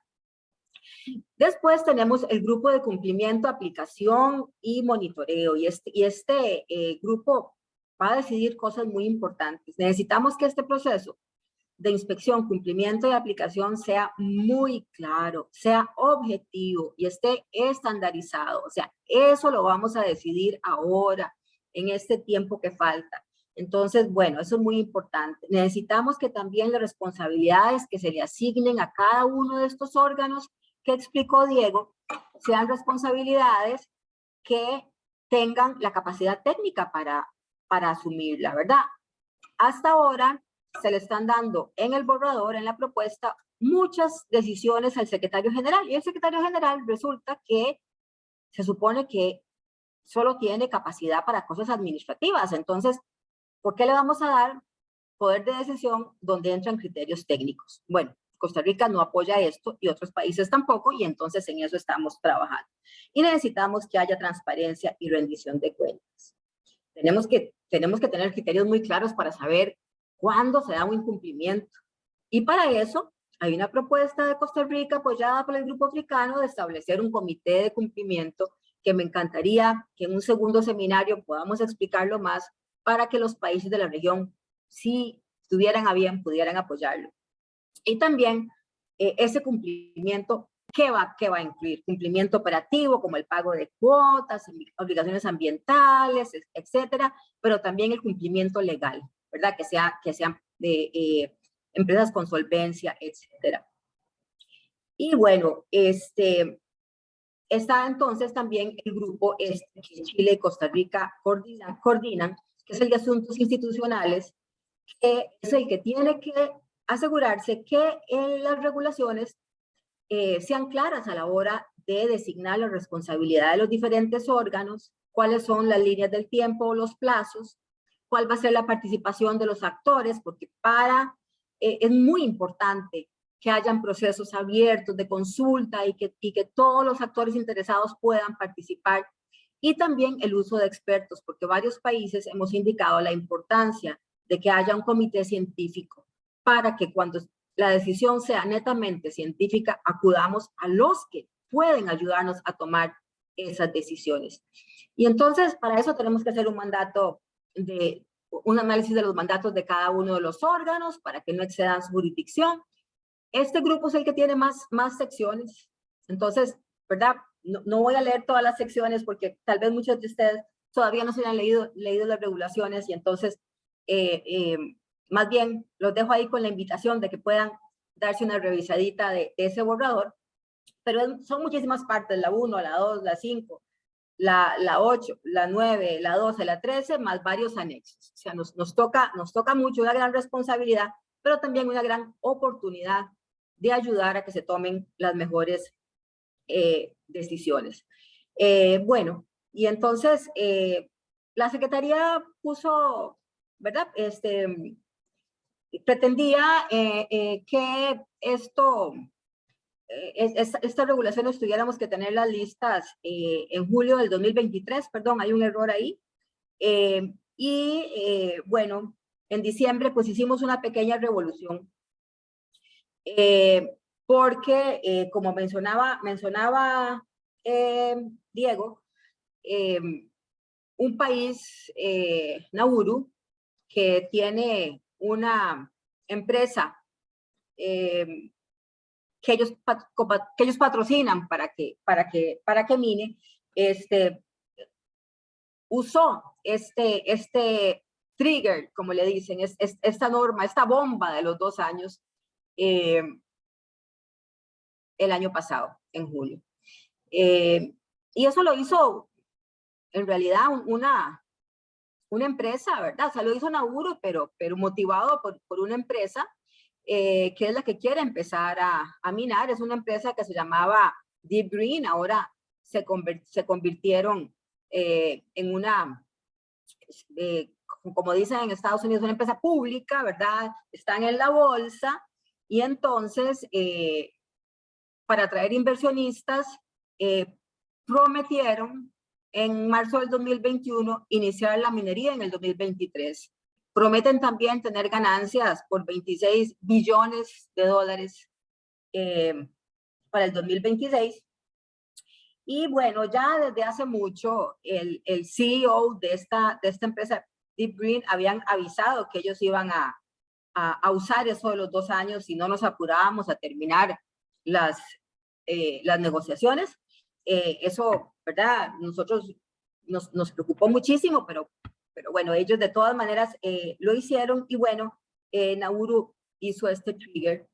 Después tenemos el grupo de cumplimiento, aplicación y monitoreo. Y este grupo va a decidir cosas muy importantes. Necesitamos que este proceso de inspección, cumplimiento y aplicación sea muy claro, sea objetivo y esté estandarizado. O sea, eso lo vamos a decidir ahora, en este tiempo que falta. Entonces, bueno, eso es muy importante. Necesitamos que también las responsabilidades que se le asignen a cada uno de estos órganos que explicó Diego, sean responsabilidades que tengan la capacidad técnica para asumirla, ¿verdad? Hasta ahora se le están dando en el borrador, en la propuesta, muchas decisiones al secretario general. Y el secretario general resulta que se supone que solo tiene capacidad para cosas administrativas. Entonces, ¿por qué le vamos a dar poder de decisión donde entran criterios técnicos? Bueno, Costa Rica no apoya esto y otros países tampoco, y entonces en eso estamos trabajando. Y necesitamos que haya transparencia y rendición de cuentas. Tenemos que tener criterios muy claros para saber cuándo se da un incumplimiento. Y para eso hay una propuesta de Costa Rica apoyada por el Grupo Africano de establecer un comité de cumplimiento que me encantaría que en un segundo seminario podamos explicarlo más para que los países de la región, si estuvieran a bien, pudieran apoyarlo. Y también ese cumplimiento, ¿qué va a incluir? Cumplimiento operativo, como el pago de cuotas, obligaciones ambientales, etcétera, pero también el cumplimiento legal, ¿verdad? Que sean de empresas con solvencia, etcétera. Y bueno, está entonces también el grupo que Chile y Costa Rica coordinan, que es el de asuntos institucionales, que es el que tiene que asegurarse que las regulaciones sean claras a la hora de designar la responsabilidad de los diferentes órganos, cuáles son las líneas del tiempo o los plazos, cuál va a ser la participación de los actores, porque es muy importante que hayan procesos abiertos de consulta y que todos los actores interesados puedan participar, y también el uso de expertos, porque varios países hemos indicado la importancia de que haya un comité científico para que cuando la decisión sea netamente científica, acudamos a los que pueden ayudarnos a tomar esas decisiones. Y entonces, para eso tenemos que hacer un mandato de un análisis de los mandatos de cada uno de los órganos para que no excedan su jurisdicción. Este grupo es el que tiene más secciones. Entonces, ¿verdad? No voy a leer todas las secciones porque tal vez muchos de ustedes todavía no se han leído las regulaciones y entonces más bien los dejo ahí con la invitación de que puedan darse una revisadita de ese borrador, pero son muchísimas partes, la 1, la 2, la 5, la 8, la 9, la 12, la 13, más varios anexos. O sea, nos toca mucho, una gran responsabilidad, pero también una gran oportunidad de ayudar a que se tomen las mejores decisiones. Bueno, y entonces la Secretaría puso, ¿verdad? Pretendía que estas regulaciones tuviéramos que tenerlas listas en julio del 2023, perdón, hay un error ahí. Bueno, en diciembre pues hicimos una pequeña revolución. Porque como mencionaba Diego, un país, Nauru, que tiene una empresa que ellos patrocinan para que mine, usó este trigger, como le dicen, esta norma, esta bomba de los 2 años, el año pasado, en julio. Y eso lo hizo, en realidad, una empresa, ¿verdad? O sea, lo hizo Nauru, pero motivado por una empresa que es la que quiere empezar a minar. Es una empresa que se llamaba Deep Green, ahora se convirtieron en una, como dicen en Estados Unidos, una empresa pública, ¿verdad? Están en la bolsa y entonces para atraer inversionistas, prometieron en marzo del 2021 iniciar la minería en el 2023. Prometen también tener ganancias por 26 billones de dólares para el 2026. Y bueno, ya desde hace mucho el CEO de esta empresa, Deep Green, habían avisado que ellos iban a usar eso de los 2 años si no nos apurábamos a terminar las negociaciones. Eso, ¿verdad? Nosotros nos preocupó muchísimo, pero bueno, ellos de todas maneras lo hicieron y bueno, Nauru hizo este trigger.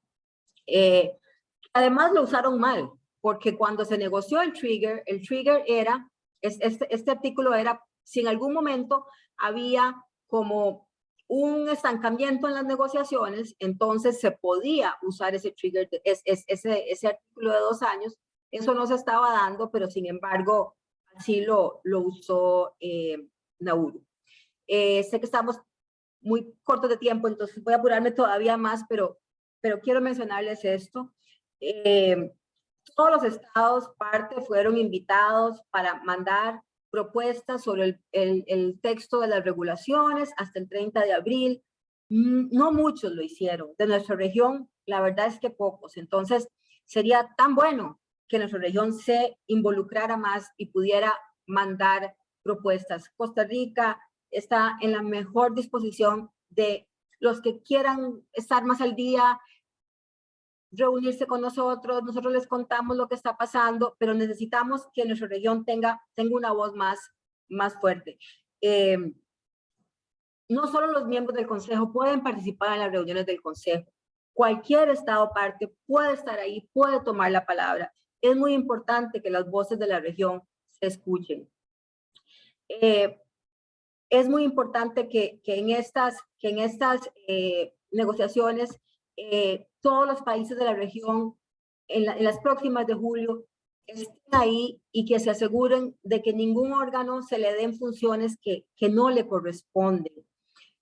Además lo usaron mal, porque cuando se negoció el trigger era, este artículo era, si en algún momento había como un estancamiento en las negociaciones, entonces se podía usar ese trigger, ese artículo de 2 años. Eso no se estaba dando, pero sin embargo, así lo usó Nauru. Sé que estamos muy cortos de tiempo, entonces voy a apurarme todavía más, pero quiero mencionarles esto. Todos los estados parte fueron invitados para mandar propuestas sobre el texto de las regulaciones hasta el 30 de abril. No muchos lo hicieron. De nuestra región, la verdad es que pocos. Entonces, sería tan bueno que nuestra región se involucrara más y pudiera mandar propuestas. Costa Rica está en la mejor disposición de los que quieran estar más al día, reunirse con nosotros les contamos lo que está pasando, pero necesitamos que nuestra región tenga una voz más fuerte. No solo los miembros del Consejo pueden participar en las reuniones del Consejo, cualquier estado parte puede estar ahí, puede tomar la palabra. Es muy importante que las voces de la región se escuchen. Es muy importante que en estas negociaciones todos los países de la región en las próximas de julio estén ahí y que se aseguren de que ningún órgano se le den funciones que no le corresponden.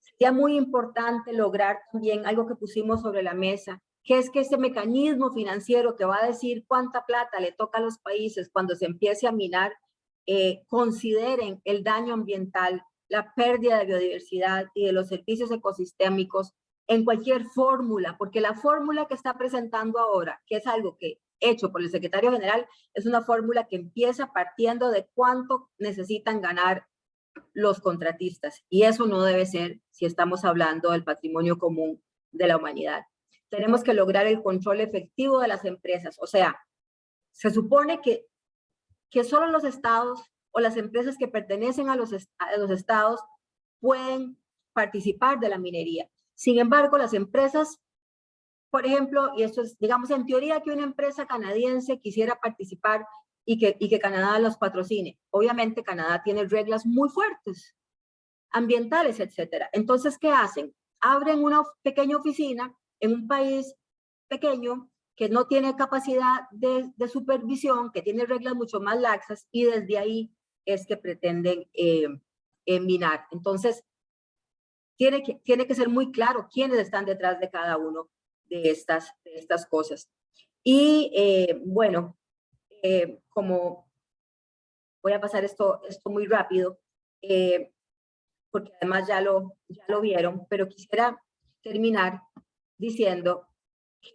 Sería muy importante lograr también algo que pusimos sobre la mesa, que es que ese mecanismo financiero que va a decir cuánta plata le toca a los países cuando se empiece a minar, consideren el daño ambiental, la pérdida de biodiversidad y de los servicios ecosistémicos en cualquier fórmula, porque la fórmula que está presentando ahora, que es algo que hecho por el secretario general, es una fórmula que empieza partiendo de cuánto necesitan ganar los contratistas. Y eso no debe ser si estamos hablando del patrimonio común de la humanidad. Tenemos que lograr el control efectivo de las empresas. O sea, se supone que solo los estados o las empresas que pertenecen a los estados pueden participar de la minería. Sin embargo, las empresas, por ejemplo, y esto es, digamos, en teoría que una empresa canadiense quisiera participar y que Canadá los patrocine. Obviamente Canadá tiene reglas muy fuertes, ambientales, etcétera. Entonces, ¿qué hacen? Abren una pequeña oficina en un país pequeño que no tiene capacidad de supervisión, que tiene reglas mucho más laxas, y desde ahí es que pretenden minar. Entonces, tiene que ser muy claro quiénes están detrás de cada uno de estas cosas. Y bueno, como voy a pasar esto muy rápido, porque además ya lo vieron, pero quisiera terminar diciendo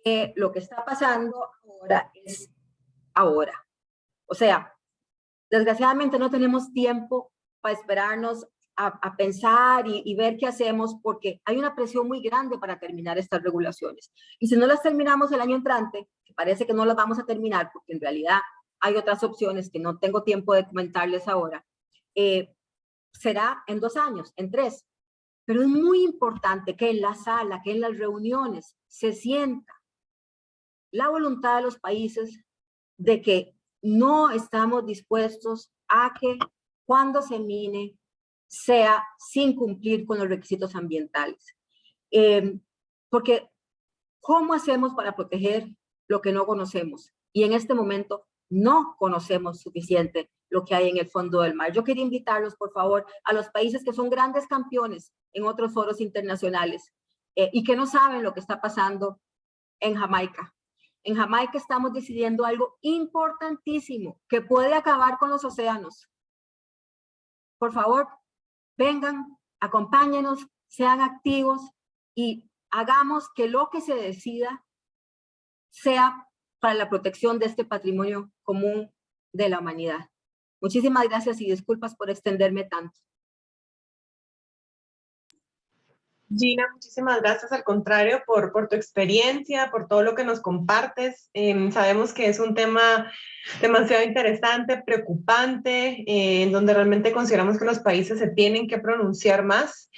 que lo que está pasando ahora es ahora. O sea, desgraciadamente no tenemos tiempo para esperarnos a pensar y ver qué hacemos, porque hay una presión muy grande para terminar estas regulaciones. Y si no las terminamos el año entrante, que parece que no las vamos a terminar, porque en realidad hay otras opciones que no tengo tiempo de comentarles ahora, será en 2 años, en 3. Pero es muy importante que en la sala, que en las reuniones se sienta la voluntad de los países de que no estamos dispuestos a que cuando se mine sea sin cumplir con los requisitos ambientales. Porque ¿cómo hacemos para proteger lo que no conocemos? Y en este momento no conocemos suficiente lo que hay en el fondo del mar. Yo quería invitarlos, por favor, a los países que son grandes campeones en otros foros internacionales y que no saben lo que está pasando en Jamaica. En Jamaica estamos decidiendo algo importantísimo que puede acabar con los océanos. Por favor, vengan, acompáñenos, sean activos y hagamos que lo que se decida sea para la protección de este patrimonio común de la humanidad. Muchísimas gracias y disculpas por extenderme tanto. Gina, muchísimas gracias, al contrario, por tu experiencia, por todo lo que nos compartes. Sabemos que es un tema demasiado interesante, preocupante, en donde realmente consideramos que los países se tienen que pronunciar más.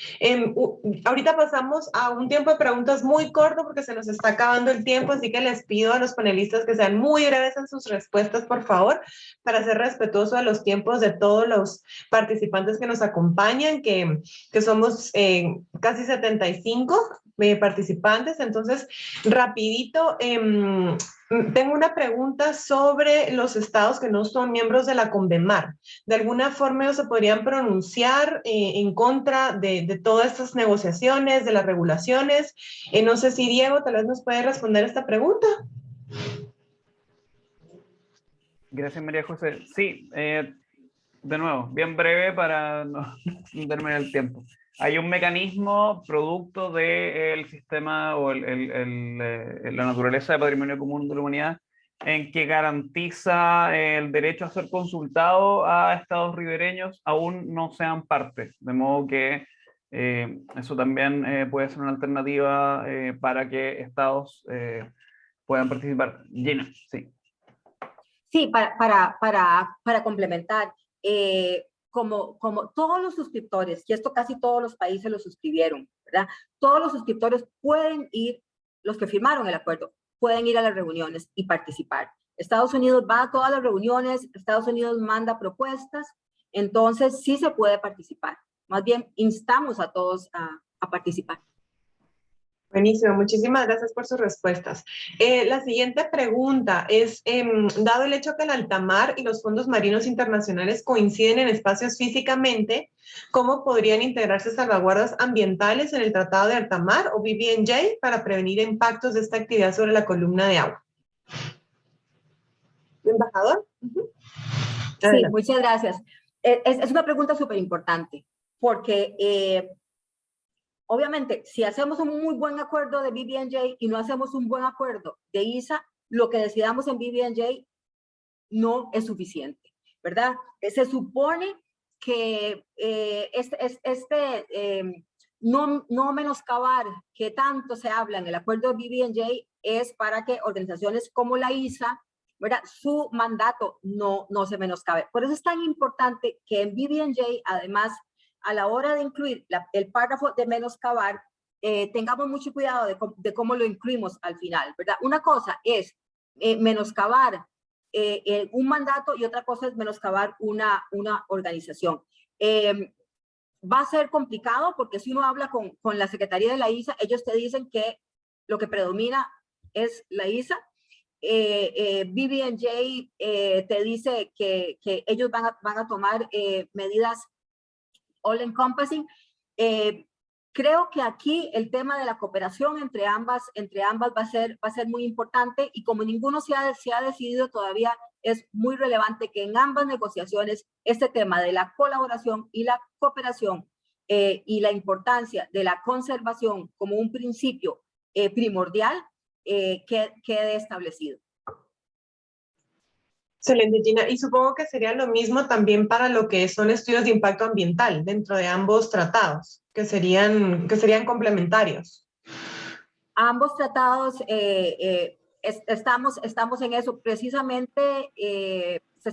Ahorita pasamos a un tiempo de preguntas muy corto porque se nos está acabando el tiempo, así que les pido a los panelistas que sean muy breves en sus respuestas, por favor, para ser respetuoso de los tiempos de todos los participantes que nos acompañan, que somos casi 75 participantes. Entonces, rapidito, tengo una pregunta sobre los estados que no son miembros de la Convemar. ¿De alguna forma ellos se podrían pronunciar en contra de todas estas negociaciones, de las regulaciones? No sé si Diego tal vez nos puede responder esta pregunta. Gracias, María José. Sí, de nuevo, bien breve para no terminar el tiempo. Hay un mecanismo producto del sistema o la naturaleza de patrimonio común de la humanidad en que garantiza el derecho a ser consultado a estados ribereños aún no sean parte. De modo que eso también puede ser una alternativa para que estados puedan participar. Gina, sí. Sí, para complementar, como todos los suscriptores, y esto casi todos los países lo suscribieron, ¿verdad? Todos los suscriptores pueden ir, los que firmaron el acuerdo, pueden ir a las reuniones y participar. Estados Unidos va a todas las reuniones, Estados Unidos manda propuestas, entonces sí se puede participar. Más bien, instamos a todos a participar. Buenísimo, muchísimas gracias por sus respuestas. La siguiente pregunta es, dado el hecho que el alta mar y los fondos marinos internacionales coinciden en espacios físicamente, ¿cómo podrían integrarse salvaguardas ambientales en el Tratado de Alta Mar o BBNJ para prevenir impactos de esta actividad sobre la columna de agua? ¿Embajador? Sí, muchas gracias. Es una pregunta súper importante porque obviamente, si hacemos un muy buen acuerdo de BBNJ y no hacemos un buen acuerdo de ISA, lo que decidamos en BBNJ no es suficiente, ¿verdad? Se supone no menoscabar que tanto se habla en el acuerdo de BBNJ es para que organizaciones como la ISA, ¿verdad?, su mandato no se menoscabe. Por eso es tan importante que en BBNJ, además, a la hora de incluir el párrafo de menoscabar, tengamos mucho cuidado de cómo lo incluimos al final, ¿verdad? Una cosa es menoscabar un mandato y otra cosa es menoscabar una organización. Va a ser complicado porque si uno habla con la Secretaría de la ISA, ellos te dicen que lo que predomina es la ISA. BBNJ te dice que ellos van a tomar medidas all encompassing. Creo que aquí el tema de la cooperación entre ambas va a ser muy importante, y como ninguno se ha decidido todavía, es muy relevante que en ambas negociaciones este tema de la colaboración y la cooperación y la importancia de la conservación como un principio primordial quede establecido. Excelente, Gina. Y supongo que sería lo mismo también para lo que son estudios de impacto ambiental dentro de ambos tratados, que serían complementarios. Ambos tratados, estamos en eso. Precisamente se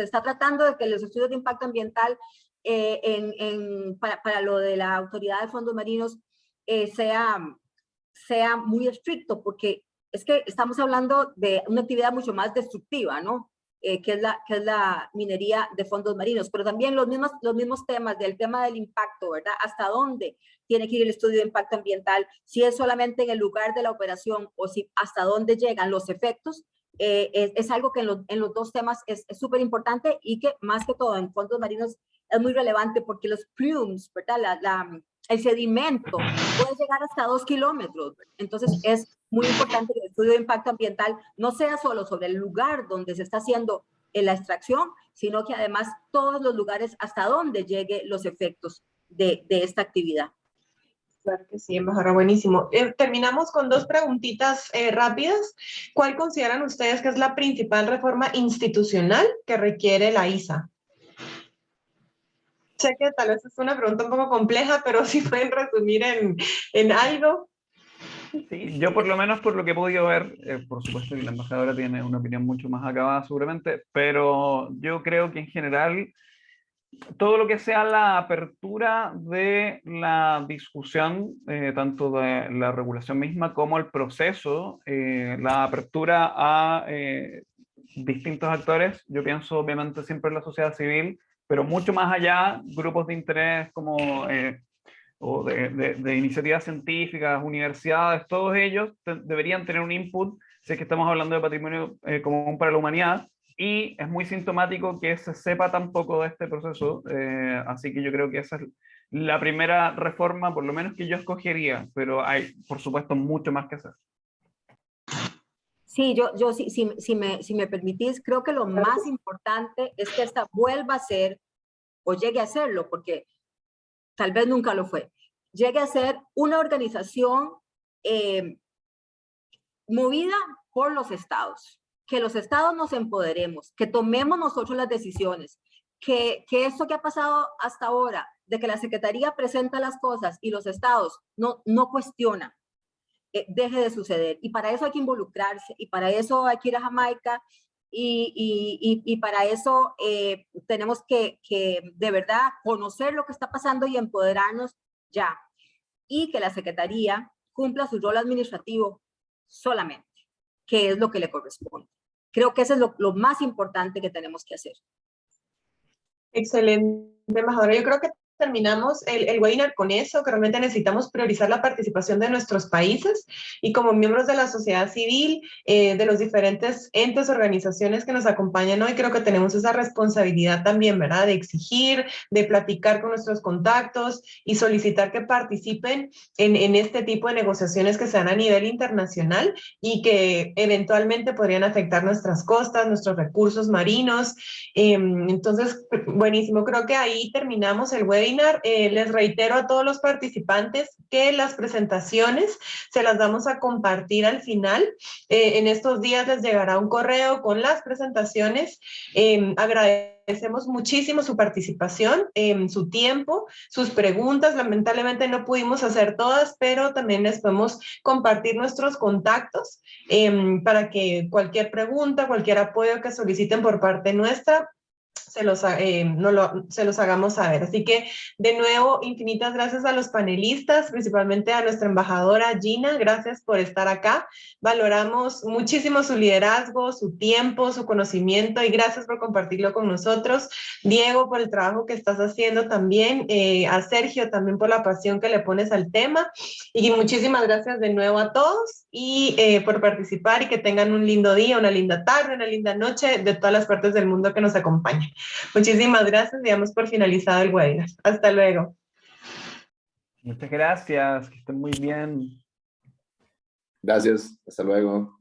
está tratando de que los estudios de impacto ambiental para lo de la Autoridad de Fondos Marinos sea muy estricto, porque es que estamos hablando de una actividad mucho más destructiva, ¿no? Que es la minería de fondos marinos, pero también los mismos temas del impacto, ¿verdad? ¿Hasta dónde tiene que ir el estudio de impacto ambiental? Si es solamente en el lugar de la operación o si hasta dónde llegan los efectos, es algo que en los dos temas es súper importante, y que más que todo en fondos marinos es muy relevante porque los plumes, ¿verdad? El sedimento puede llegar hasta 2 kilómetros. Entonces es muy importante que el estudio de impacto ambiental no sea solo sobre el lugar donde se está haciendo la extracción, sino que además todos los lugares hasta donde lleguen los efectos de esta actividad. Claro que sí, embajadora, buenísimo. Terminamos con 2 preguntitas rápidas. ¿Cuál consideran ustedes que es la principal reforma institucional que requiere la ISA? Sé que tal vez es una pregunta un poco compleja, pero si pueden resumir en algo. Sí, yo por lo menos por lo que he podido ver, por supuesto que la embajadora tiene una opinión mucho más acabada seguramente, pero yo creo que en general todo lo que sea la apertura de la discusión, tanto de la regulación misma como el proceso, la apertura a distintos actores, yo pienso obviamente siempre en la sociedad civil, pero mucho más allá, grupos de interés como o de iniciativas científicas, universidades, todos ellos deberían tener un input si es que estamos hablando de patrimonio común para la humanidad, y es muy sintomático que se sepa tan poco de este proceso, así que yo creo que esa es la primera reforma, por lo menos que yo escogería, pero hay, por supuesto, mucho más que hacer. Sí, si me permitís, creo que lo más importante es que esta vuelva a ser, o llegue a serlo, porque tal vez nunca lo fue, llegue a ser una organización movida por los estados, que los estados nos empoderemos, que tomemos nosotros las decisiones, que esto que ha pasado hasta ahora, de que la Secretaría presenta las cosas y los estados no cuestionan, deje de suceder. Y para eso hay que involucrarse, y para eso hay que ir a Jamaica, y para eso tenemos que de verdad conocer lo que está pasando y empoderarnos ya, y que la Secretaría cumpla su rol administrativo solamente, que es lo que le corresponde. Creo que eso es lo más importante que tenemos que hacer. Excelente, embajadora. Yo creo que terminamos el webinar con eso, que realmente necesitamos priorizar la participación de nuestros países, y como miembros de la sociedad civil, de los diferentes entes, organizaciones que nos acompañan hoy, creo que tenemos esa responsabilidad también, ¿verdad? De exigir, de platicar con nuestros contactos y solicitar que participen en este tipo de negociaciones que se dan a nivel internacional y que eventualmente podrían afectar nuestras costas, nuestros recursos marinos. Entonces, buenísimo. Creo que ahí terminamos el webinar. webinar. Les reitero a todos los participantes que las presentaciones se las vamos a compartir al final. En estos días les llegará un correo con las presentaciones. Agradecemos muchísimo su participación, su tiempo, sus preguntas. Lamentablemente no pudimos hacer todas, pero también les podemos compartir nuestros contactos para que cualquier pregunta, cualquier apoyo que soliciten por parte nuestra, se los hagamos saber. Así que, de nuevo, infinitas gracias a los panelistas, principalmente a nuestra embajadora Gina. Gracias por estar acá. Valoramos muchísimo su liderazgo, su tiempo, su conocimiento, y gracias por compartirlo con nosotros. Diego, por el trabajo que estás haciendo también. A Sergio también por la pasión que le pones al tema. Y muchísimas gracias de nuevo a todos y por participar, y que tengan un lindo día, una linda tarde, una linda noche de todas las partes del mundo que nos acompañan. Muchísimas gracias y damos por finalizado el webinar. Hasta luego. Muchas gracias, que estén muy bien. Gracias, hasta luego.